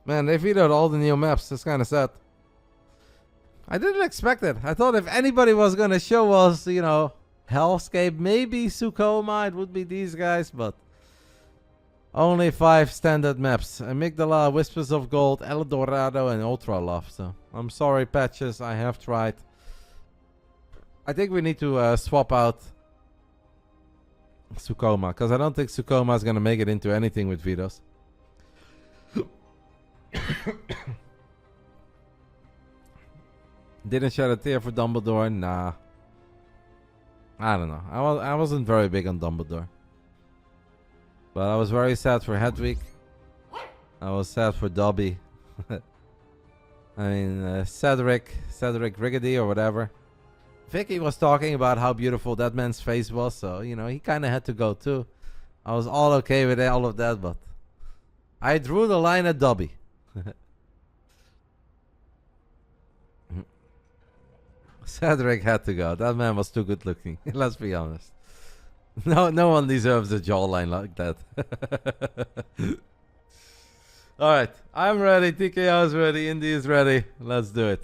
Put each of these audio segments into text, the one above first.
Man, they vetoed all the new maps. That's kind of sad. I didn't expect it. I thought if anybody was going to show us, you know, Hellscape, maybe Sukoma, it would be these guys, but only 5 standard maps. Amygdala, Whispers of Gold, El Dorado, and Ultra Love. So, I'm sorry, Patches. I have tried. I think we need to swap out Sukoma, because I don't think Sukoma is going to make it into anything with vetoes. Didn't shed a tear for Dumbledore? Nah. I don't know. I wasn't very big on Dumbledore. But I was very sad for Hedwig. I was sad for Dobby. I mean, Cedric Riggedy or whatever. Vicky was talking about how beautiful that man's face was, so, you know, he kind of had to go too. I was all okay with all of that, but I drew the line at Dobby. Cedric had to go. That man was too good looking. Let's be honest. No one deserves a jawline like that. Alright, I'm ready. TKO is ready. Indy is ready. Let's do it.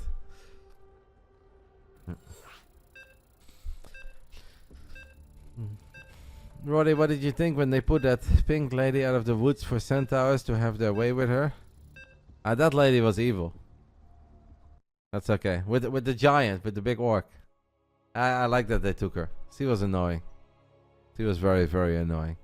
Roddy, what did you think when they put that pink lady out of the woods for centaurs to have their way with her? That lady was evil. That's okay. With the giant, with the big orc. I like that they took her. She was annoying. She was very, very annoying.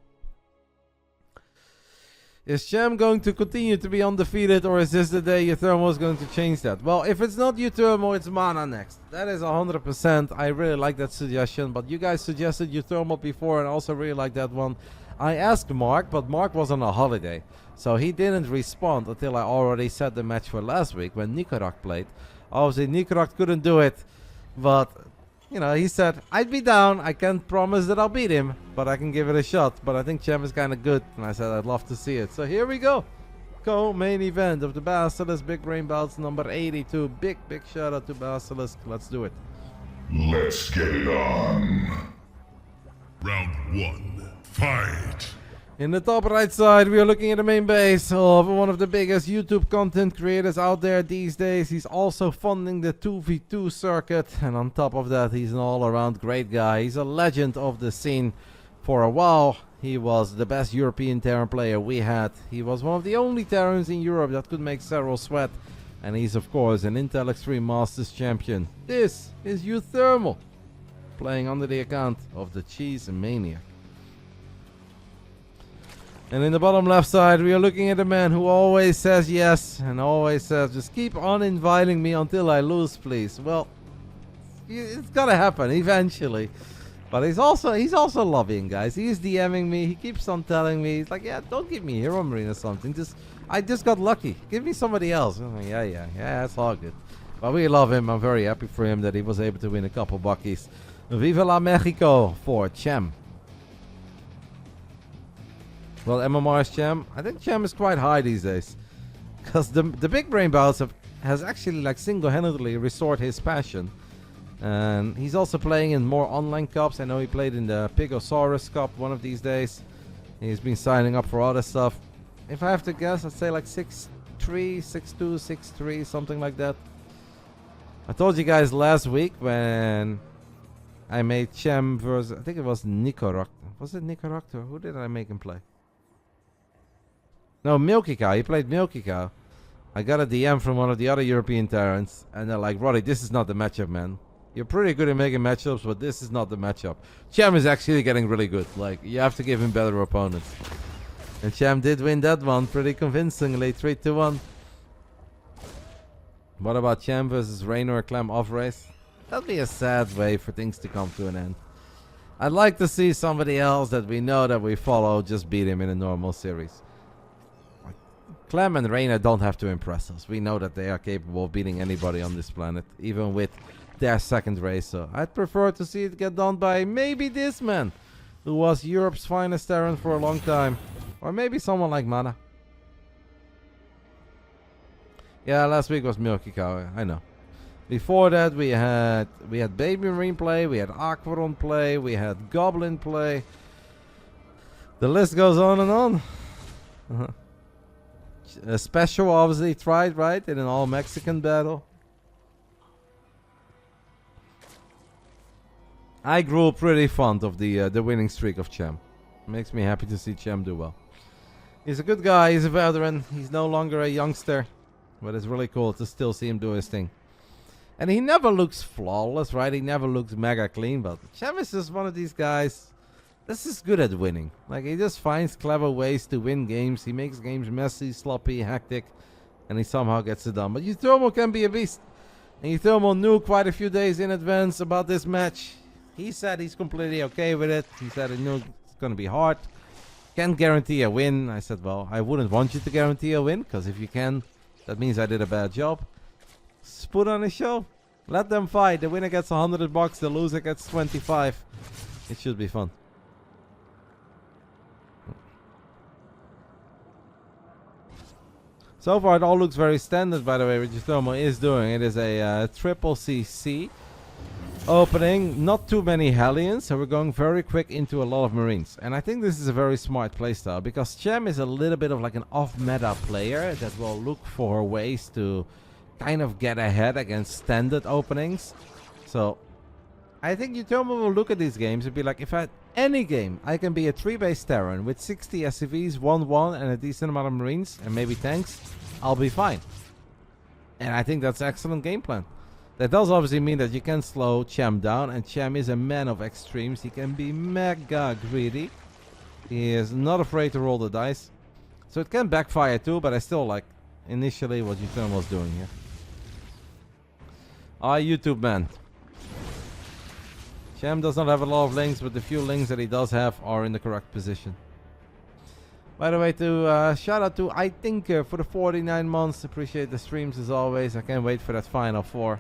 Is Cham going to continue to be undefeated, or is this the day uThermal is going to change that? Well, if it's not uThermal, it's Mana next. That is 100%. I really like that suggestion, but you guys suggested uThermal before, and I also really like that one. I asked Mark, but Mark was on a holiday, so he didn't respond until I already set the match for last week when Nikorok played. Obviously, Nikorok couldn't do it, but, you know, he said, I'd be down. I can't promise that I'll beat him, but I can give it a shot. But I think Cham is kind of good, and I said I'd love to see it. So here we go. Co-main event of the BASILISK Big Brain Bouts number 82. Big shout out to BASILISK. Let's do it. Let's get it on. Round 1. Fight. In the top right side, we are looking at the main base of one of the biggest YouTube content creators out there these days. He's also funding the 2v2 circuit, and on top of that, he's an all-around great guy. He's a legend of the scene. For a while, he was the best European Terran player we had. He was one of the only Terrans in Europe that could make Cyril sweat, and he's of course an Intel Extreme Masters champion. This is uThermal, playing under the account of the Cheese Maniac. And in the bottom left side, we are looking at a man who always says yes and always says, just keep on inviting me until I lose, please. Well, it's gotta happen eventually. But he's also lobbying, guys. He's DMing me. He keeps on telling me, he's like, yeah, don't give me Hero Marine or something. I just got lucky. Give me somebody else. I'm like, yeah, that's all good. But we love him. I'm very happy for him that he was able to win a couple buckies. Viva la Mexico for Cham. Well, MMR's Cham. I think Cham is quite high these days. Because the Big Brain Bouts has actually like single-handedly restored his passion. And he's also playing in more online cups. I know he played in the Pigosaurus Cup one of these days. He's been signing up for other stuff. If I have to guess, I'd say like 6'3", 6'2", 6'3", something like that. I told you guys last week when I made Cham versus, I think it was Nikorok. Was it Nikorok or who did I make him play? No, Milky Cow. He played Milky Cow. I got a DM from one of the other European Terrans, and they're like, Roddy, this is not the matchup, man. You're pretty good at making matchups, but this is not the matchup. Cham is actually getting really good. Like, you have to give him better opponents. And Cham did win that one pretty convincingly, 3-1. What about Cham versus Raynor or Clem off race? That'd be a sad way for things to come to an end. I'd like to see somebody else that we know that we follow just beat him in a normal series. Clem and Raynor don't have to impress us. We know that they are capable of beating anybody on this planet, even with their second race. So I'd prefer to see it get done by maybe this man, who was Europe's finest Terran for a long time. Or maybe someone like Mana. Yeah, last week was Milky Cow, I know. Before that we had Baby Marine play, we had Aquaron play, we had Goblin play. The list goes on and on. Special obviously tried, right? In an all-Mexican battle. I grew pretty fond of the winning streak of Cham. Makes me happy to see Cham do well. He's a good guy. He's a veteran. He's no longer a youngster. But it's really cool to still see him do his thing. And he never looks flawless, right? He never looks mega clean. But Cham is just one of these guys that's just good at winning. Like, he just finds clever ways to win games. He makes games messy, sloppy, hectic. And he somehow gets it done. But uThermal can be a beast. And uThermal knew quite a few days in advance about this match. He said he's completely okay with it. He said he knew it's going to be hard. Can't guarantee a win. I said, well, I wouldn't want you to guarantee a win. Because if you can, that means I did a bad job. Just put on a show. Let them fight. The winner gets $100. The loser gets 25. It should be fun. So far, it all looks very standard, by the way, what uThermal is doing. It is a triple CC opening. Not too many Hellions, so we're going very quick into a lot of Marines. And I think this is a very smart playstyle, because Cham is a little bit of like an off-meta player that will look for ways to kind of get ahead against standard openings. So I think uThermal will look at these games and be like, if I had any game, I can be a 3-base Terran with 60 SCVs, 1-1, and a decent amount of Marines, and maybe tanks, I'll be fine. And I think that's an excellent game plan. That does obviously mean that you can slow Cham down, and Cham is a man of extremes. He can be mega greedy. He is not afraid to roll the dice. So it can backfire too, but I still like initially what uThermal was doing here. YouTube man. Cham does not have a lot of links, but the few links that he does have are in the correct position. By the way, shout out to I Tinker for the 49 months. Appreciate the streams as always. I can't wait for that final 4.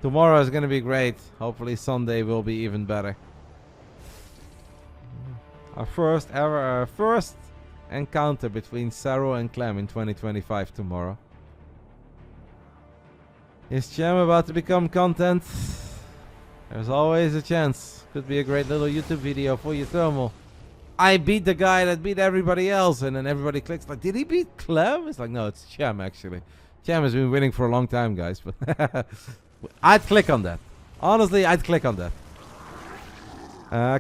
Tomorrow is going to be great. Hopefully Sunday will be even better. Our first encounter between Saro and Clem in 2025 tomorrow. Is Cham about to become content? There's always a chance. Could be a great little YouTube video for uThermal. I beat the guy that beat everybody else, and then everybody clicks like, did he beat Clem? It's like, no, it's Cham actually. Cham has been winning for a long time, guys. But I'd click on that. Honestly, I'd click on that.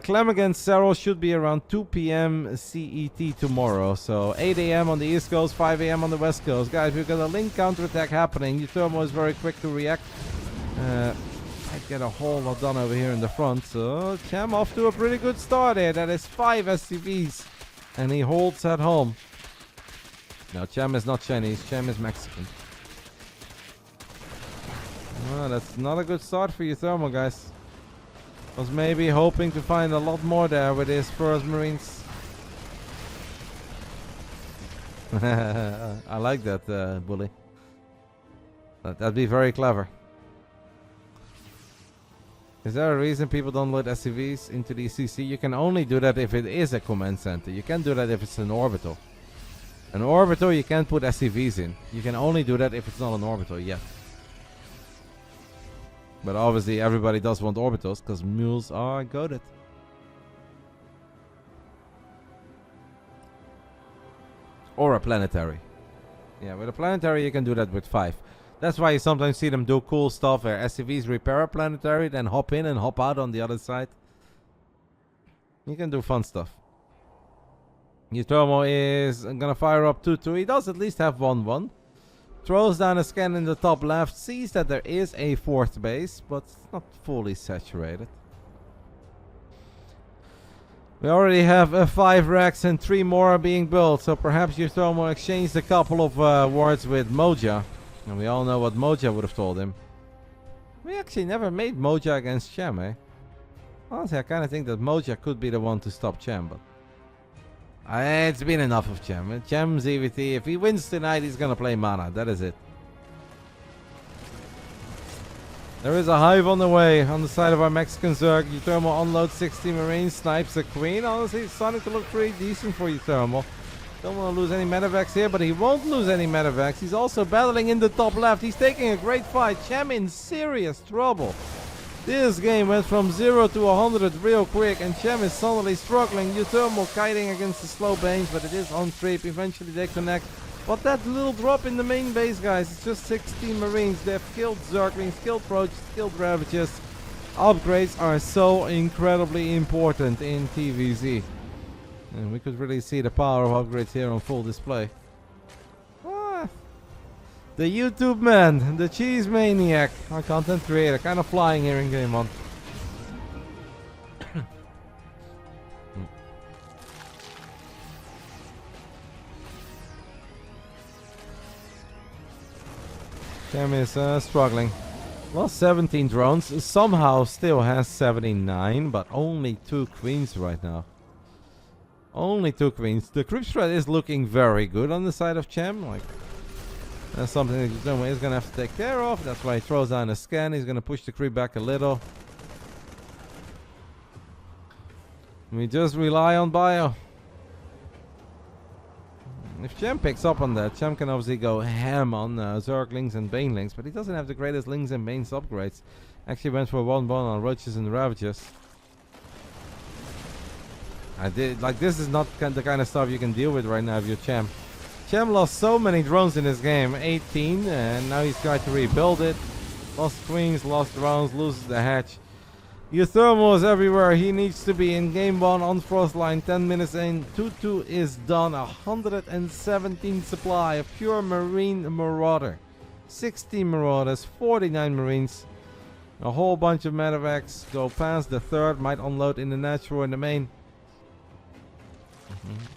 Clem against Cyril should be around 2 p.m. CET tomorrow. So 8 a.m. on the East Coast, 5 a.m. on the West Coast. Guys, we've got a link counterattack happening. uThermal is very quick to react. I'd get a whole lot done over here in the front. So Cham off to a pretty good start here. That is 5 SCVs. And he holds at home. No, Cham is not Chinese. Cham is Mexican. Oh, that's not a good start for uThermal, guys. Was maybe hoping to find a lot more there with his first Marines. I like that, bully. That'd be very clever. Is there a reason people don't load SCVs into the CC? You can only do that if it is a command center. You can't do that if it's an orbital. An orbital you can't put SCVs in. You can only do that if it's not an orbital yet. But obviously everybody does want orbitals because mules are goated. Or a planetary. Yeah, with a planetary you can do that with 5. That's why you sometimes see them do cool stuff where SCVs repair a planetary, then hop in and hop out on the other side. You can do fun stuff. uThermal is gonna fire up 2-2. He does at least have 1-1. Throws down a scan in the top left. Sees that there is a 4th base, but it's not fully saturated. We already have 5 racks and 3 more are being built. So perhaps uThermal exchanged a couple of words with Moja. And we all know what Moja would have told him. We actually never made Moja against Cham, eh? Honestly, I kind of think that Moja could be the one to stop Cham, but it's been enough of Cham. Cham's EVT. If he wins tonight, he's gonna play mana. That is it. There is a hive on the way on the side of our Mexican Zerg. uThermal unloads 60 Marines, snipes a Queen. Honestly, it's starting to look pretty decent for uThermal. Don't want to lose any medevacs here, but he won't lose any medevacs. He's also battling in the top left. He's taking a great fight. Cham in serious trouble. This game went from 0 to 100 real quick, and Cham is suddenly struggling. uThermal kiting against the slow Banes, but it is on creep. Eventually they connect. But that little drop in the main base, guys, it's just 16 Marines. They've killed Zerglings, killed Roaches, killed Ravages. Upgrades are so incredibly important in TVZ. And we could really see the power of upgrades here on full display. Ah, the YouTube man, the cheese maniac, our content creator, kind of flying here in game 1. Cham is struggling. Lost 17 drones. Somehow still has 79, but only 2 queens right now. Only 2 queens. The creep spread is looking very good on the side of Cham. Like, that's something that uThermal is going to have to take care of. That's why he throws down a scan. He's going to push the creep back a little. We just rely on bio. If Cham picks up on that, Cham can obviously go ham on Zerglings and Banelings, but he doesn't have the greatest Lings and Banes upgrades. Actually went for 1-1 on Roaches and Ravages. This is not the kind of stuff you can deal with right now if you're Cham. Cham lost so many drones in this game, 18, and now he's trying to rebuild it. Lost queens, lost drones, loses the hatch. uThermal is everywhere. He needs to be in game 1 on Frostline. 10 minutes in. 2-2 is done. 117 supply of pure Marine Marauder. 16 Marauders, 49 Marines. A whole bunch of medevacs go past. The third might unload in the natural in the main.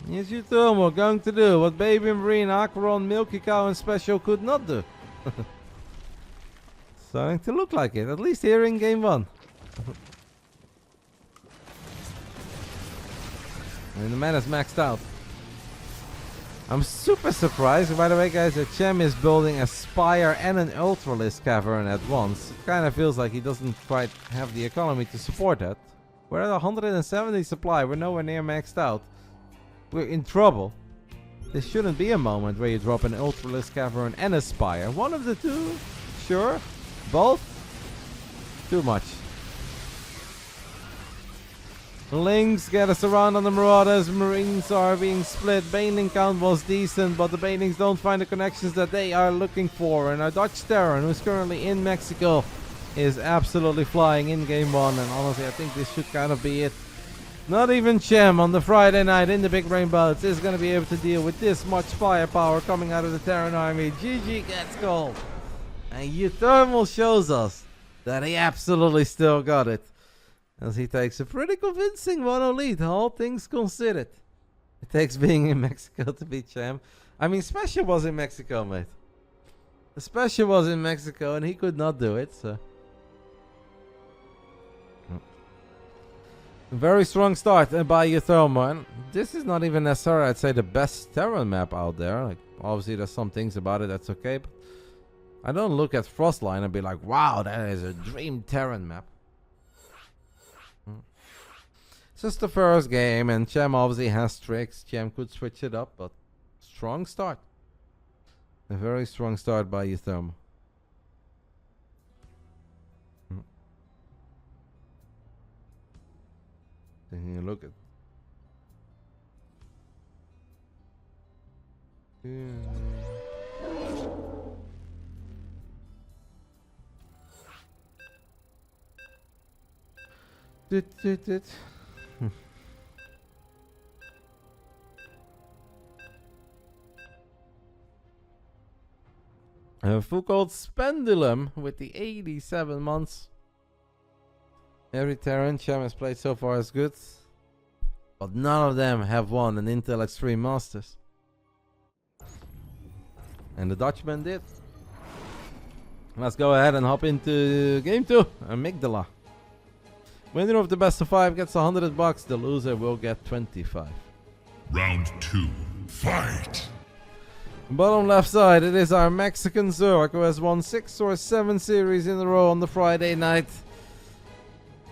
Here's uThermal going to do what Baby Marine, Acheron, Milky Cow and Special could not do. Starting to look like it, at least here in game 1. And the man is maxed out. I'm super surprised, by the way, guys, that Cham is building a Spire and an Ultralisk Cavern at once. It kind of feels like he doesn't quite have the economy to support that. We're at 170 supply. We're nowhere near maxed out. We're in trouble. This shouldn't be a moment where you drop an Ultralisk Cavern and a Spire. One of the two? Sure. Both? Too much. Lings get us around on the Marauders. Marines are being split. Baneling count was decent, but the Banelings don't find the connections that they are looking for. And our Dutch Terran, who's currently in Mexico, is absolutely flying in game 1. And honestly, I think this should kind of be it. Not even Cham on the Friday night in the Big Brain Bouts is going to be able to deal with this much firepower coming out of the Terran army. GG gets gold. And uThermal shows us that he absolutely still got it. As he takes a pretty convincing 1-0 lead, all things considered. It takes being in Mexico to beat Cham. I mean, Special was in Mexico, mate. The Special was in Mexico and he could not do it, so. A very strong start by uThermal. And this is not even necessarily, I'd say, the best Terran map out there. Like, obviously, there's some things about it that's okay, but I don't look at Frostline and be like, wow, that is a dream Terran map. It's just the first game, and Cham obviously has tricks. Cham could switch it up, but strong start. A very strong start by uThermal. Taking a look at. A Foucault Pendulum with the 87 months. Every Terran Cham has played so far is good, but none of them have won an Intel Extreme Masters. And the Dutchman did. Let's go ahead and hop into game 2. Amygdala. Winner of the best of 5 gets $100. The loser will get 25. Round 2. Fight! Bottom left side, it is our Mexican Zerg who has won 6 or 7 series in a row on the Friday night.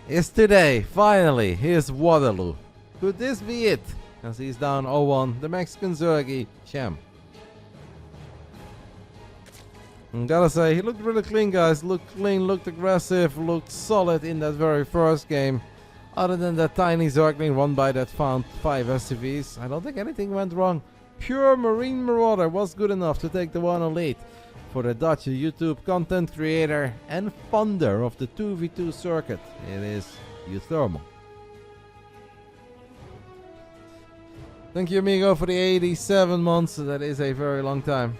Is today, finally, here's Waterloo. Could this be it? As he's down 0-1, the Mexican Zergy, Cham. And gotta say, he looked really clean, guys. Looked clean, looked aggressive, looked solid in that very first game. Other than that tiny Zergling run by that found 5 SCVs, I don't think anything went wrong. Pure Marine Marauder was good enough to take the 108 for the Dutch YouTube content creator and founder of the 2v2 circuit. It is uThermal. Thank you, amigo, for the 87 months. That is a very long time.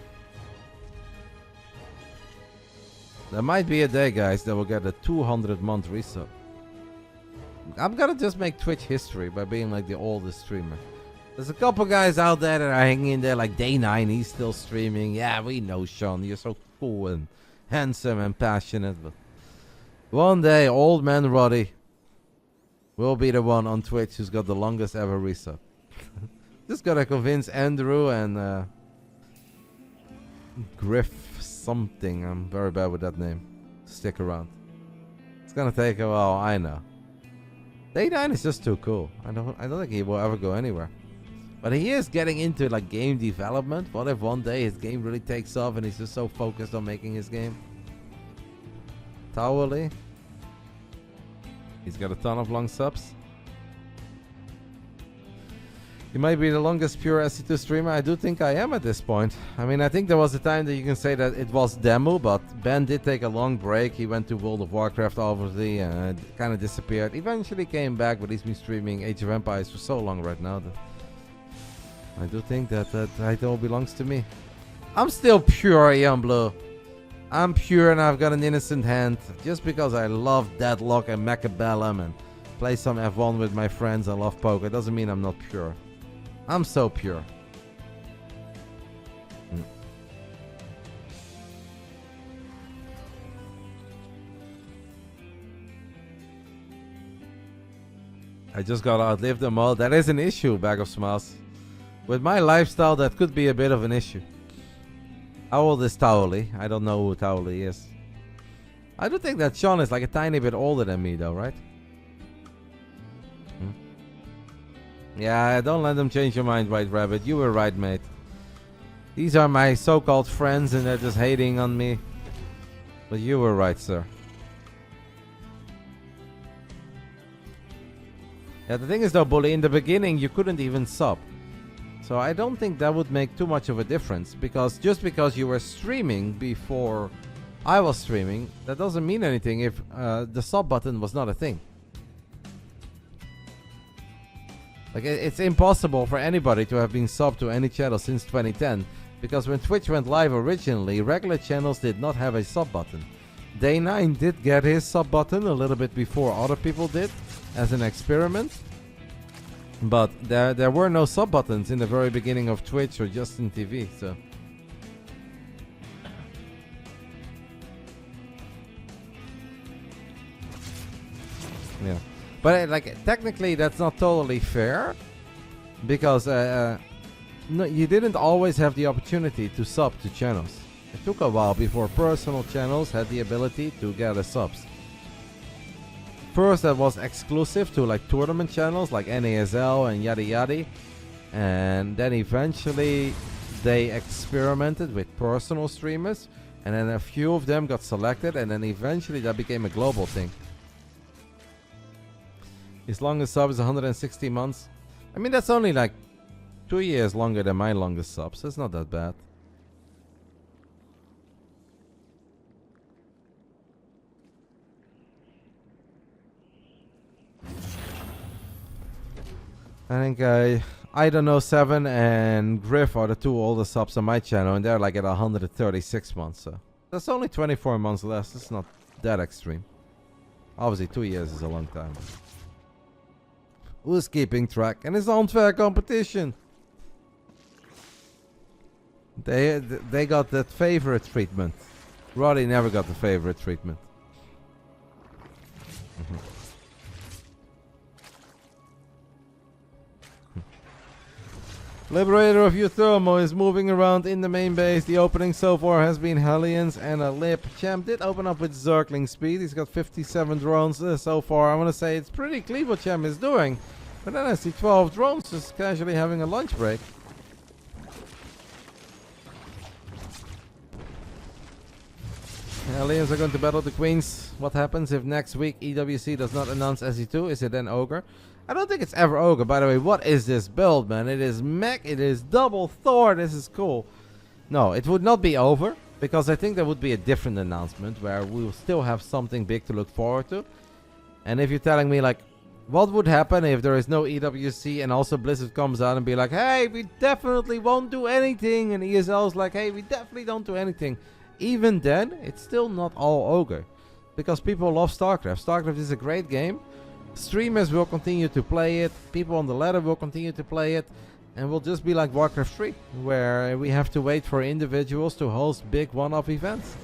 There might be a day, guys, that will get a 200-month resub. I'm gonna just make Twitch history by being like the oldest streamer. There's a couple guys out there that are hanging in there, like Day9, he's still streaming. Yeah, we know, Sean, you're so cool and handsome and passionate. But one day, old man Roddy will be the one on Twitch who's got the longest ever resub. Just gotta convince Andrew and Griff something. I'm very bad with that name. Stick around. It's gonna take a while, I know. Day9 is just too cool. I don't think he will ever go anywhere. But he is getting into like game development. What if one day his game really takes off and he's just so focused on making his game? Towerly. He's got a ton of long subs. You might be the longest pure SC2 streamer. I do think I am at this point. I mean, I think there was a time that you can say that it was demo, but Ben did take a long break. He went to World of Warcraft, obviously, and kind of disappeared. Eventually came back, but he's been streaming Age of Empires for so long right now that I do think that that title belongs to me. I'm still pure, Young Blue. I'm pure and I've got an innocent hand. Just because I love Deadlock and Mechabellum and play some F1 with my friends and love poker doesn't mean I'm not pure. I'm so pure. I just gotta outlive them all. That is an issue, Bag of Smiles. With my lifestyle, that could be a bit of an issue. How old is Taoli? I don't know who Taoli is. I do think that Sean is like a tiny bit older than me though, right? Yeah, don't let them change your mind, White Rabbit. You were right, mate. These are my so-called friends and they're just hating on me. But you were right, sir. Yeah, the thing is though, Bully, in the beginning you couldn't even sub. So I don't think that would make too much of a difference. Because just because you were streaming before I was streaming, that doesn't mean anything if the sub button was not a thing. Like, it's impossible for anybody to have been subbed to any channel since 2010. Because when Twitch went live originally, regular channels did not have a sub button. Day9 did get his sub button a little bit before other people did, as an experiment. But there were no sub buttons in the very beginning of Twitch or Justin TV, so... Yeah. But like technically that's not totally fair, because no, you didn't always have the opportunity to sub to channels. It took a while before personal channels had the ability to gather subs. First that was exclusive to like tournament channels like NASL and yada yada, and then eventually they experimented with personal streamers, and then a few of them got selected, and then eventually that became a global thing. His longest sub is 160 months. I mean, that's only like 2 years longer than my longest sub, so it's not that bad. I think I don't know 7 and Griff are the two oldest subs on my channel, and they're like at 136 months, so that's only 24 months less. It's not that extreme. Obviously 2 years is a long time. Who's keeping track? And it's unfair competition. They got that favorite treatment. Roddy never got the favorite treatment. Liberator of uThermal is moving around in the main base. The opening so far has been Hellions and a Lip. Cham did open up with Zergling speed. He's got 57 drones so far. I want to say it's pretty clean what Cham is doing. But then I see 12 drones just casually having a lunch break. Aliens are going to battle the Queens. What happens if next week EWC does not announce SE2? Is it then Ogre? I don't think it's ever Ogre. By the way, what is this build, man? It is mech, it is double Thor. This is cool. No, it would not be over, because I think there would be a different announcement where we will still have something big to look forward to. And if you're telling me, like, what would happen if there is no EWC and also Blizzard comes out and be like, hey, we definitely won't do anything, and ESL's like, hey, we definitely don't do anything. Even then, it's still not all Ogre, because people love Starcraft. Starcraft is a great game. Streamers will continue to play it, people on the ladder will continue to play it, and we'll just be like Warcraft 3, where we have to wait for individuals to host big one-off events.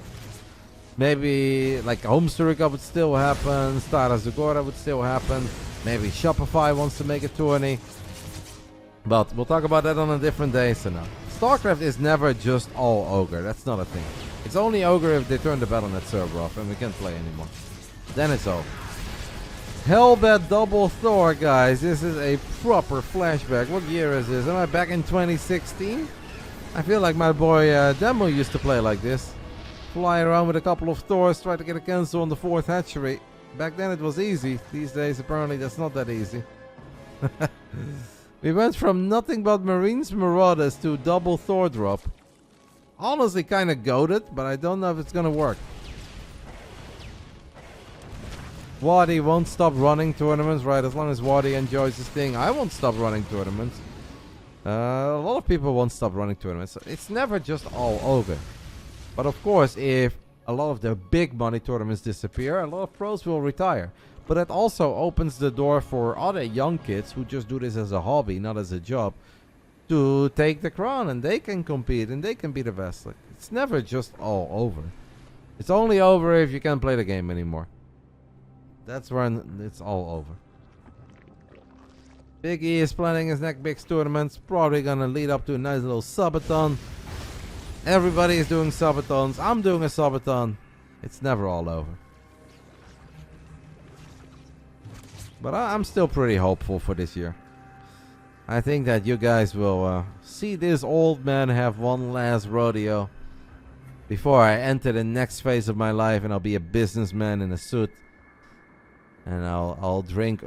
Maybe like Homesterica would still happen, Stara Zagora would still happen, maybe Shopify wants to make a tourney. But we'll talk about that on a different day, so no. Starcraft is never just all Ogre, that's not a thing. It's only Ogre if they turn the Battle.net server off and we can't play anymore. Then it's over. Hellbat double Thor, guys. This is a proper flashback. What year is this? Am I back in 2016? I feel like my boy Demo used to play like this. Fly around with a couple of Thors, try to get a cancel on the 4th hatchery. Back then it was easy. These days apparently that's not that easy. We went from nothing but Marines Marauders to double Thor drop. Honestly kinda goated, but I don't know if it's gonna work. Wadi won't stop running tournaments, right? As long as Wadi enjoys his thing, I won't stop running tournaments. A lot of people won't stop running tournaments. So it's never just all Ogre. But of course, if a lot of the big money tournaments disappear, a lot of pros will retire. But that also opens the door for other young kids who just do this as a hobby, not as a job, to take the crown, and they can compete and they can be the best. Like, it's never just all over. It's only over if you can't play the game anymore. That's when it's all over. Big E is planning his next big tournaments. Probably gonna lead up to a nice little subathon. Everybody is doing subathons. I'm doing a subathon. It's never all over. But I'm still pretty hopeful for this year. I think that you guys will see this old man have one last rodeo before I enter the next phase of my life, and I'll be a businessman in a suit. And I'll drink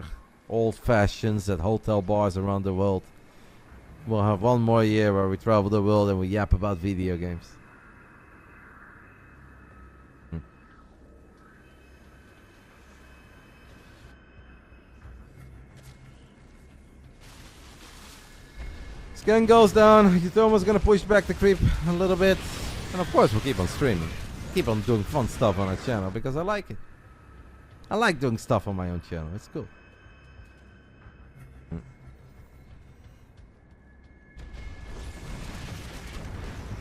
old fashions at hotel bars around the world. We'll have one more year where we travel the world and we yap about video games. Scan goes down. uThermal's gonna push back the creep a little bit. And of course we'll keep on streaming. Keep on doing fun stuff on our channel because I like it. I like doing stuff on my own channel. It's cool.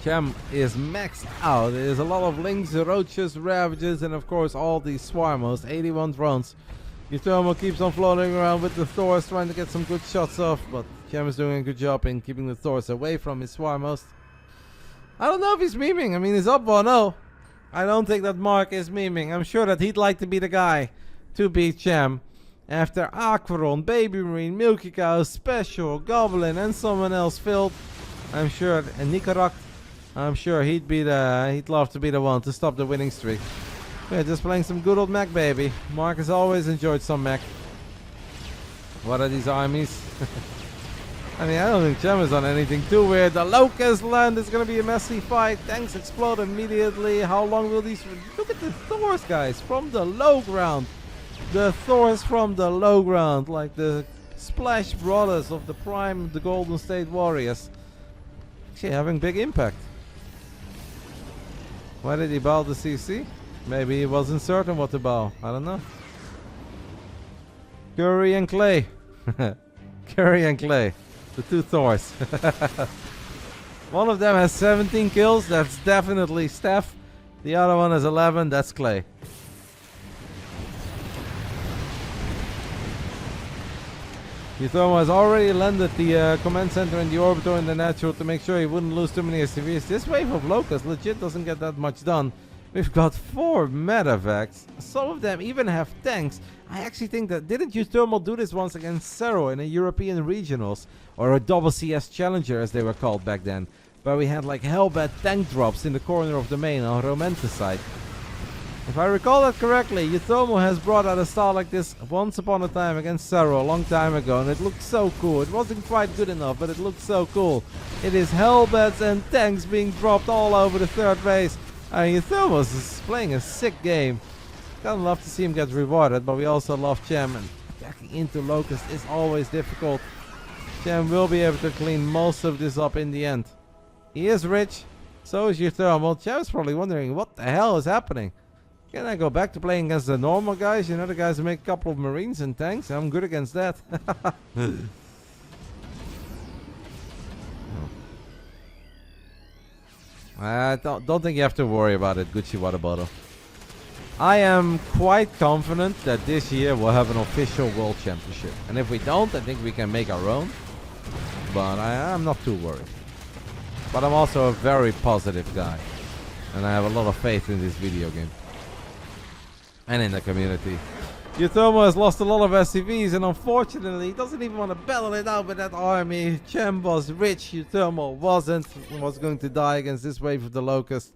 Cham is maxed out. There's a lot of Lynx, Roaches, Ravages, and of course all these Swarmos. 81 drones. uThermal keeps on floating around with the Thors, trying to get some good shots off, but Cham is doing a good job in keeping the Thors away from his Swarmos. I don't know if he's memeing. I mean, he's up 1-0. I don't think that Mark is memeing. I'm sure that he'd like to be the guy to beat Cham. After Aquaron, Baby Marine, Milky Cow, Special, Goblin, and someone else filled, I'm sure, and Nicarag, I'm sure he'd love to be the one to stop the winning streak. We're just playing some good old mech, baby. Mark has always enjoyed some mech. What are these armies? I mean, I don't think Cham has done anything too weird. The Locust land is going to be a messy fight. Tanks explode immediately. How long will these... Look at the Thors, guys, from the low ground. The Thors from the low ground. Like the Splash Brothers of the prime, the Golden State Warriors. Actually having big impact. Why did he bow the CC? Maybe he wasn't certain what to bow. I don't know. Curry and Clay. Curry and Clay. The two Thors. One of them has 17 kills. That's definitely Steph. The other one has 11. That's Clay. uThermal has already landed the command center in the orbiter in the natural to make sure he wouldn't lose too many SCVs. This wave of Locust legit doesn't get that much done. We've got 4 medevacs. Some of them even have tanks. I actually think that... Didn't uThermal do this once against Cerro in a European regionals? Or a double CS Challenger as they were called back then. Where we had like Hellbat tank drops in the corner of the main on Romanticide. If I recall that correctly, uThermal has brought out a style like this once upon a time against Zerg a long time ago, and it looked so cool. It wasn't quite good enough, but it looked so cool. It is hellbats and tanks being dropped all over the third base. uThermal is playing a sick game. Kinda love to see him get rewarded, but we also love Cham, and backing into Locust is always difficult. Cham will be able to clean most of this up in the end. He is rich, so is uThermal. Cham's probably wondering what the hell is happening. Can I go back to playing against the normal guys? You know, the guys who make a couple of marines and tanks? I'm good against that. I don't think you have to worry about it, Gucci Water Bottle. I am quite confident that this year we'll have an official World Championship. And if we don't, I think we can make our own. But I'm not too worried. But I'm also a very positive guy. And I have a lot of faith in this video game. And in the community. uThermal has lost a lot of SCVs, and unfortunately he doesn't even want to battle it out with that army. Cham was rich, uThermal wasn't. Was going to die against this wave of the Locust.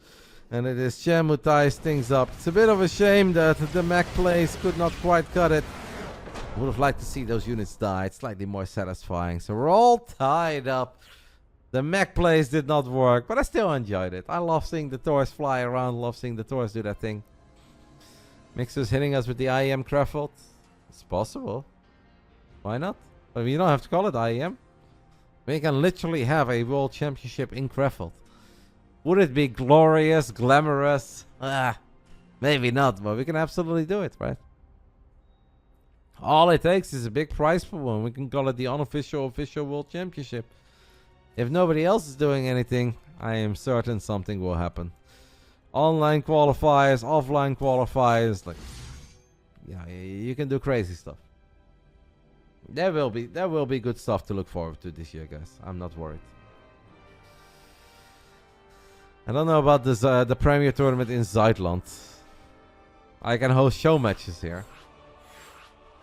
And it is Cham who ties things up. It's a bit of a shame that the mech plays could not quite cut it. Would have liked to see those units die. It's slightly more satisfying. So we're all tied up. The mech plays did not work, but I still enjoyed it. I love seeing the Taurs fly around. Love seeing the Taurs do that thing. Mixer's hitting us with the IEM Krefeld. It's possible. Why not? I mean, you don't have to call it IEM. We can literally have a World Championship in Krefeld. Would it be glorious, glamorous? Maybe not, but we can absolutely do it, right? All it takes is a big prize for one. We can call it the unofficial official World Championship. If nobody else is doing anything, I am certain something will happen. Online qualifiers, offline qualifiers, like, yeah, you can do crazy stuff. There will be good stuff to look forward to this year, guys. I'm not worried. I don't know about this the Premier Tournament in Zuidland. I can host show matches here.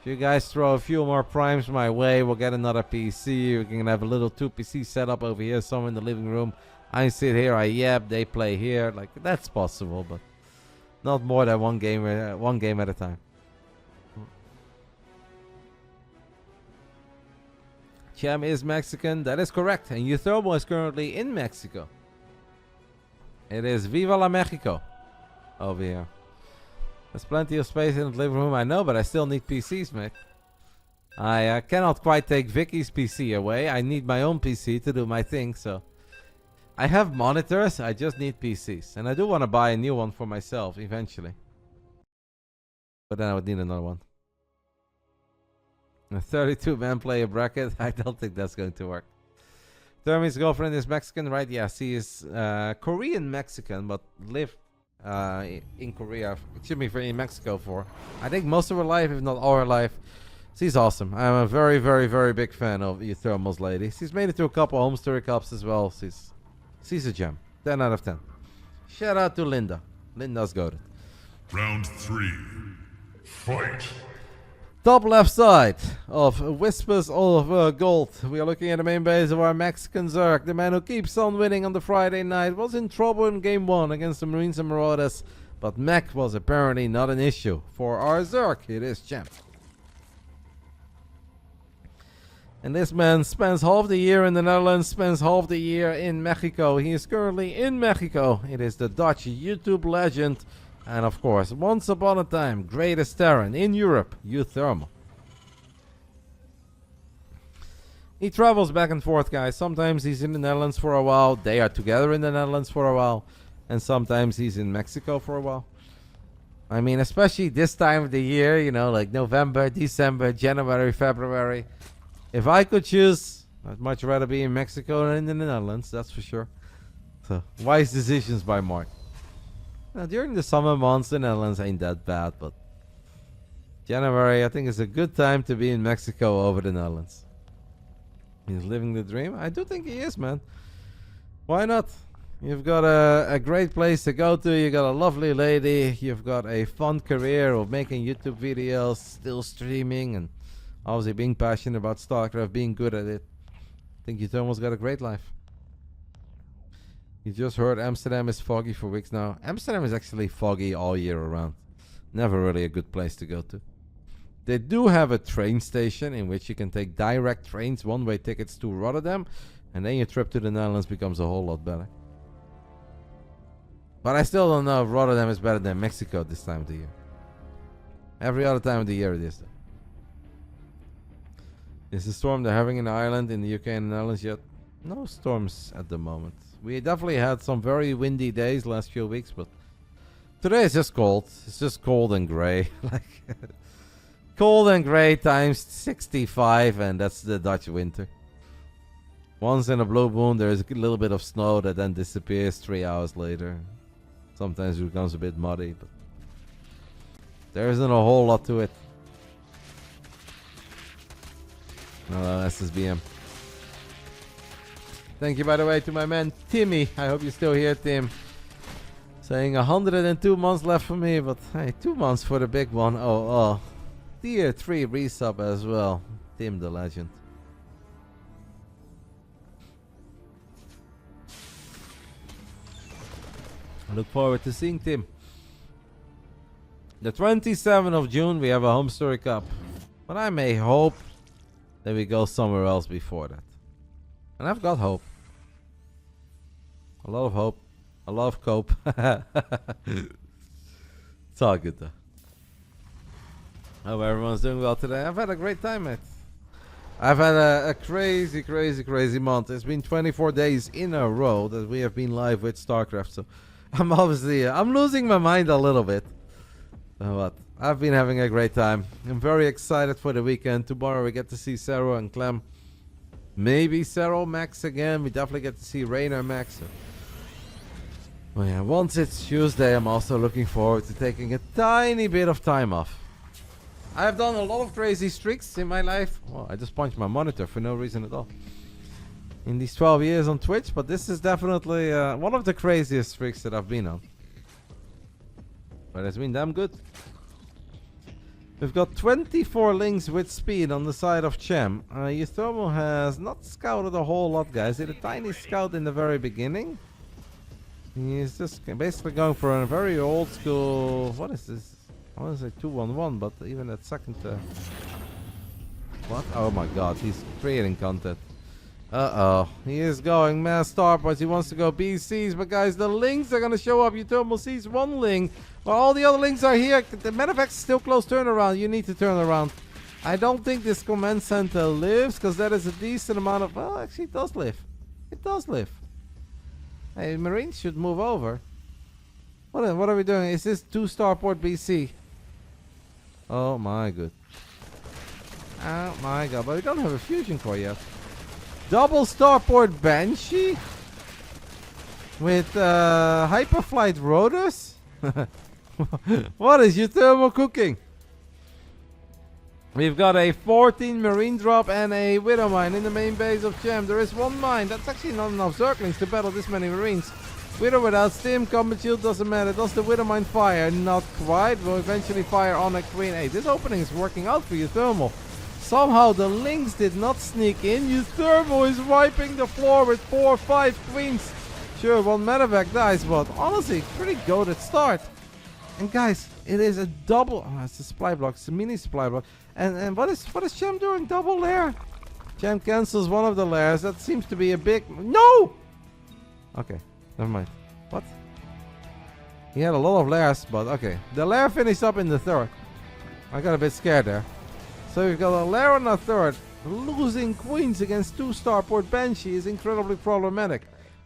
If you guys throw a few more primes my way, we'll get another PC. We can have a little 2 PC setup over here, somewhere in the living room. I sit here, I yap, they play here. Like, that's possible, but not more than one game at a time. Cham is Mexican, that is correct. And uThermal is currently in Mexico. It is Viva la Mexico over here. There's plenty of space in the living room, I know, but I still need PCs, mate. I cannot quite take Vicky's PC away. I need my own PC to do my thing, so... I have monitors, I just need PCs. And I do want to buy a new one for myself, eventually. But then I would need another one. A 32-man player bracket, I don't think that's going to work. Termi's girlfriend is Mexican, right? Yes, he is Korean-Mexican, but lived in Korea, excuse me, in Mexico for, I think, most of her life, if not all her life. She's awesome. I'm a very, very, very big fan of uThermal's lady. She's made it to a couple home story cups as well. She's a gem. 10 out of 10. Shout out to Linda. Linda's goated. Round 3. Fight. Top left side of Whispers of Gold. We are looking at the main base of our Mexican Zerg. The man who keeps on winning on the Friday night was in trouble in game 1 against the Marines and Marauders. But mech was apparently not an issue for our Zerg. It is Cham. And this man spends half the year in the Netherlands, spends half the year in Mexico. He is currently in Mexico. It is the Dutch YouTube legend. And of course, once upon a time, greatest Terran in Europe, uThermal. He travels back and forth, guys. Sometimes he's in the Netherlands for a while. They are together in the Netherlands for a while. And sometimes he's in Mexico for a while. I mean, especially this time of the year, you know, like November, December, January, February. If I could choose, I'd much rather be in Mexico than in the Netherlands, that's for sure. So, wise decisions by Mark. Now, during the summer months, the Netherlands ain't that bad, but January, I think, is a good time to be in Mexico over the Netherlands. He's living the dream. I do think he is, man. Why not? You've got a great place to go to. You got a lovely lady. You've got a fun career of making YouTube videos, still streaming, and obviously being passionate about Starcraft, being good at it. I think uThermal's got a great life. You just heard Amsterdam is foggy for weeks now. Amsterdam is actually foggy all year around. Never really a good place to go to. They do have a train station in which you can take direct trains, one-way tickets to Rotterdam, and then your trip to the Netherlands becomes a whole lot better. But I still don't know if Rotterdam is better than Mexico this time of the year. Every other time of the year it is though. Is the storm they're having in Ireland, in the UK and the Netherlands yet? No storms at the moment. We definitely had some very windy days last few weeks, but today it's just cold. It's just cold and gray. Like cold and gray times 65, and that's the Dutch winter. Once in a blue moon there's a little bit of snow that then disappears 3 hours later. Sometimes it becomes a bit muddy, but there isn't a whole lot to it. Hello, SSBM. Thank you, by the way, to my man Timmy. I hope you're still here, Tim. Saying 102 months left for me, but hey, 2 months for the big one. Oh. Tier 3 resub as well. Tim the legend. I look forward to seeing Tim. The 27th of June, we have a Home Story Cup. But I may hope that we go somewhere else before that. And I've got hope. A lot of hope. A lot of cope. It's all good though. Hope everyone's doing well today. I've had a great time, mate. I've had a crazy month. It's been 24 days in a row that we have been live with Starcraft. So I'm obviously, I'm losing my mind a little bit. But I've been having a great time. I'm very excited for the weekend. Tomorrow we get to see Zero and Cham. Maybe Zero Max again. We definitely get to see Rainer Max. So. Well, yeah, once it's Tuesday, I'm also looking forward to taking a tiny bit of time off. I've done a lot of crazy streaks in my life. Well, I just punched my monitor for no reason at all. In these 12 years on Twitch, but this is definitely one of the craziest streaks that I've been on. But it's been damn good. We've got 24 links with speed on the side of Cham. uThermal has not scouted a whole lot, guys. He did a tiny scout in the very beginning. He's just basically going for a very old school... What is this? I want to say 211, but even that second... What? Oh my god, he's creating content. Uh-oh. He is going mass starports. He wants to go BCs, but guys, the links are going to show up. uThermal sees one link, but all the other links are here. The Medivac is still close turnaround. You need to turn around. I don't think this command center lives, because that is a decent amount of... Well, actually, it does live. It does live. Hey, Marines should move over. What are we doing? Is this 2 starport BC? Oh my god. Oh my god, but we don't have a fusion core yet. Double starport Banshee? With hyperflight rotors? What is uThermal cooking? We've got a 14 marine drop and a widow mine in the main base of Cham. There is one mine. That's actually not enough Zerglings to battle this many marines. Widow without stim, combat shield doesn't matter. Does the widow mine fire? Not quite. Will eventually fire on a queen. Hey, this opening is working out for uThermal. Somehow the links did not sneak in. uThermal is wiping the floor with 4 or 5 queens. Sure, one medevac dies, but honestly, pretty goated start. And guys, it is a double... Oh, it's a supply block. It's a mini supply block. And what is Cham doing? Double lair. Cham cancels one of the lairs. That seems to be a big... No! Okay, never mind. What? He had a lot of lairs, but okay. The lair finished up in the third. I got a bit scared there. So we've got a lair on the third. Losing queens against 2 starport Banshee is incredibly problematic.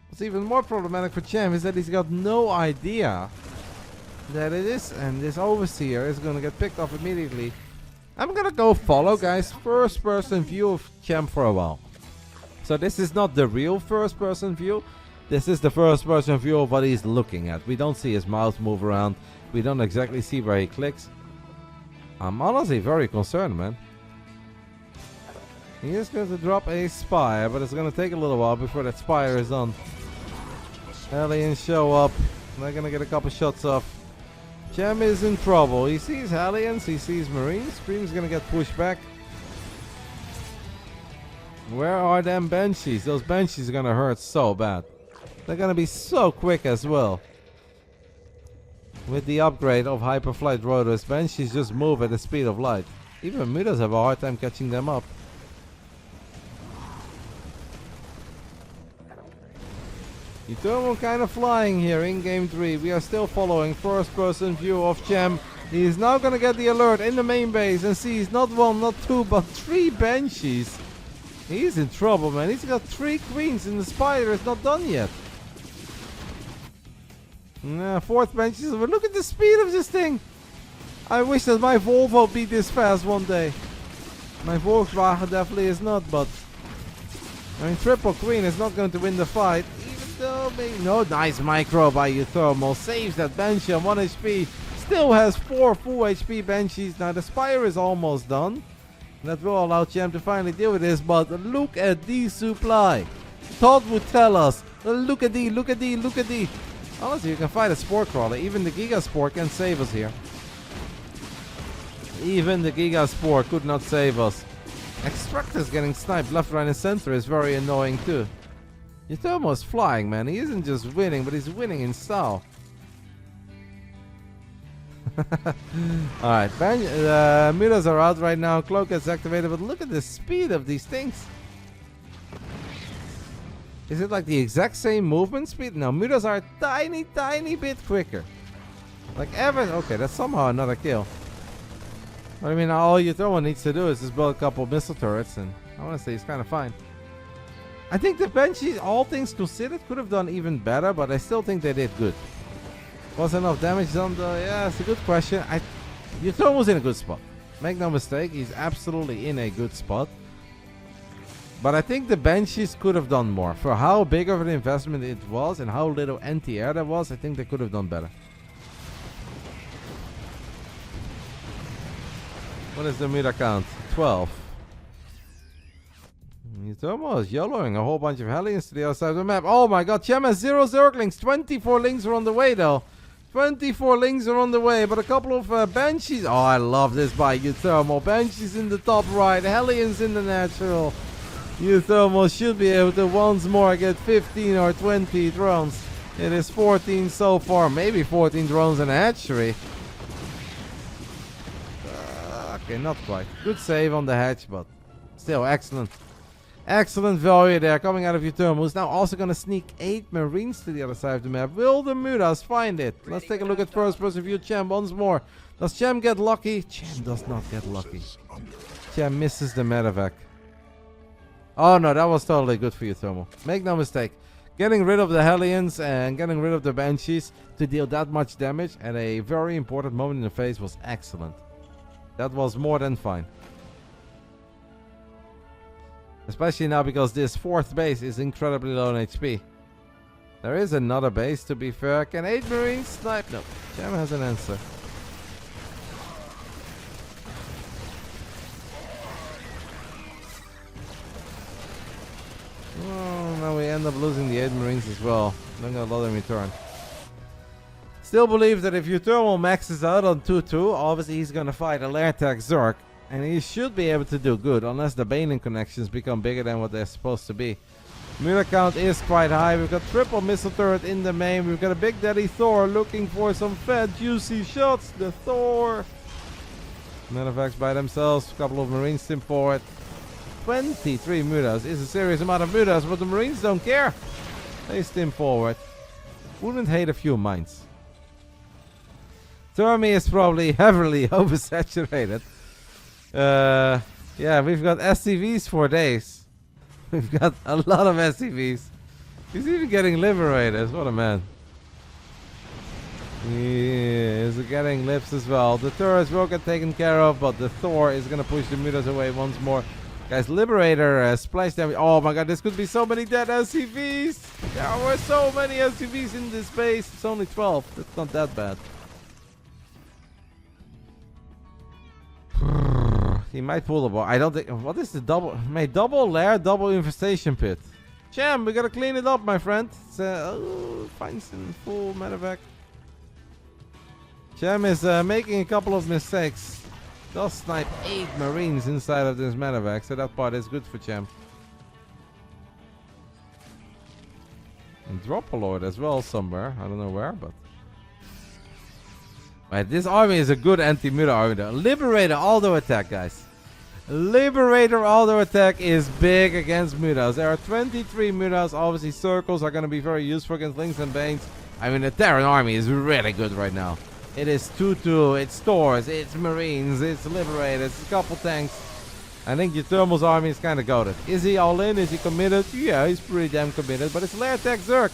What's even more problematic for Cham is that he's got no idea that it is, and this overseer is gonna get picked off immediately. I'm gonna go follow, guys. First person view of Cham for a while. So this is not the real first person view. This is the first person view of what he's looking at. We don't see his mouse move around. We don't exactly see where he clicks. I'm honestly very concerned, man. He is going to drop a spire, but it's going to take a little while before that spire is done. Aliens show up. They're going to get a couple shots off. Cham is in trouble. He sees aliens, he sees marines. Scream's going to get pushed back. Where are them banshees? Those banshees are going to hurt so bad. They're gonna be so quick as well. With the upgrade of hyperflight rotors, Banshees just move at the speed of light. Even Mutas have a hard time catching them up. uThermal kind of flying here in game 3. We are still following first person view of Cham. He is now gonna get the alert in the main base and sees not 1, not 2, but 3 Banshees. He's in trouble, man. He's got 3 queens and the spider is not done yet. Nah, 4th Banshees. But look at the speed of this thing. I wish that my Volvo beat this fast one day. My Volkswagen definitely is not, but I mean, triple queen is not going to win the fight. Even though maybe no, nice micro by uThermal. Saves that Banshee on 1 HP. Still has 4 full HP Banshees. Now the Spire is almost done. That will allow Cham to finally deal with this, but look at the supply. Todd would tell us, look at the, look at the, look at the. Honestly, you can fight a Spore Crawler. Even the Giga Spore can save us here. Even the Giga Spore could not save us. Extractors getting sniped left, right, and center is very annoying too. uThermal is flying, man. He isn't just winning, but he's winning in style. Alright, Mutas are out right now. Cloak gets activated, but look at the speed of these things. Is it like the exact same movement speed? No, Mutas are a tiny bit quicker. Like ever. Okay, that's somehow another kill. But I mean, all uThermal needs to do is just build a couple missile turrets, and I want to say he's kind of fine. I think the Banshees, all things considered, could have done even better, but I still think they did good. Was enough damage done though? Yeah, it's a good question. uThermal's in a good spot. Make no mistake, he's absolutely in a good spot. But I think the Banshees could have done more. For how big of an investment it was and how little anti-air there was, I think they could have done better. What is the meter count? 12. uThermal is YOLOing a whole bunch of Hellions to the other side of the map. Oh my god, Cham has 0 Zerglings. 24 Lings are on the way though. 24 Lings are on the way, but a couple of Banshees. Oh, I love this by uThermal. Banshees in the top right, Hellions in the natural. uThermal should be able to once more get 15 or 20 drones. It is 14 so far, maybe 14 drones in a hatchery. Okay, not quite. Good save on the hatch, but still excellent. Excellent value there coming out of uThermal. Who's now also going to sneak 8 Marines to the other side of the map. Will the Mutas find it? Let's take a look at first person view. Cham once more. Does Cham get lucky? Cham does not get lucky. Cham misses the medevac. Oh no, that was totally good for uThermal. Make no mistake. Getting rid of the Hellions and getting rid of the Banshees to deal that much damage at a very important moment in the phase was excellent. That was more than fine. Especially now because this 4th base is incredibly low on HP. There is another base, to be fair. Can 8 Marines snipe? No. Cham has an answer. Oh, now we end up losing the 8 Marines as well. Don't gonna let them return. Still believe that if uThermal maxes out on 2-2, obviously he's gonna fight a lair tech Zerg. And he should be able to do good, unless the Baneling connections become bigger than what they're supposed to be. Meter count is quite high. We've got triple missile turret in the main. We've got a Big Daddy Thor looking for some fat, juicy shots. The Thor. Medevacs by themselves. A couple of Marines stim forward. 23 Mutas is a serious amount of Mutas, but the Marines don't care. They stim forward. Wouldn't hate a few mines. Thermi is probably heavily oversaturated. Yeah, we've got SCVs for days. We've got a lot of SCVs. He's even getting liberators. What a man. He is getting lips as well. The turrets will get taken care of, but the Thor is going to push the Mutas away once more. Guys, Liberator splash damage. Oh my god, this could be so many dead SCVs. There were so many SCVs in this base. It's only 12. That's not that bad. He might pull the ball. I don't think. What is the double? Made double lair, double infestation pit. Cham, we gotta clean it up, my friend. It's Feinstein, full medevac. Cham is making a couple of mistakes. Does snipe 8 Marines inside of this medevac, so that part is good for Cham. And drop a lord as well somewhere. I don't know where, but... Right, this army is a good anti-muta army though. Liberator auto attack, guys. Liberator auto attack is big against mutas. There are 23 mutas. Obviously, circles are going to be very useful against links and banes. I mean, the Terran army is really good right now. It is 2-2, it's stores, it's marines, it's liberators, it's a couple tanks. I think uThermal's army is kind of goated. Is he all in? Is he committed? Yeah, he's pretty damn committed. But it's lair tech Zerg.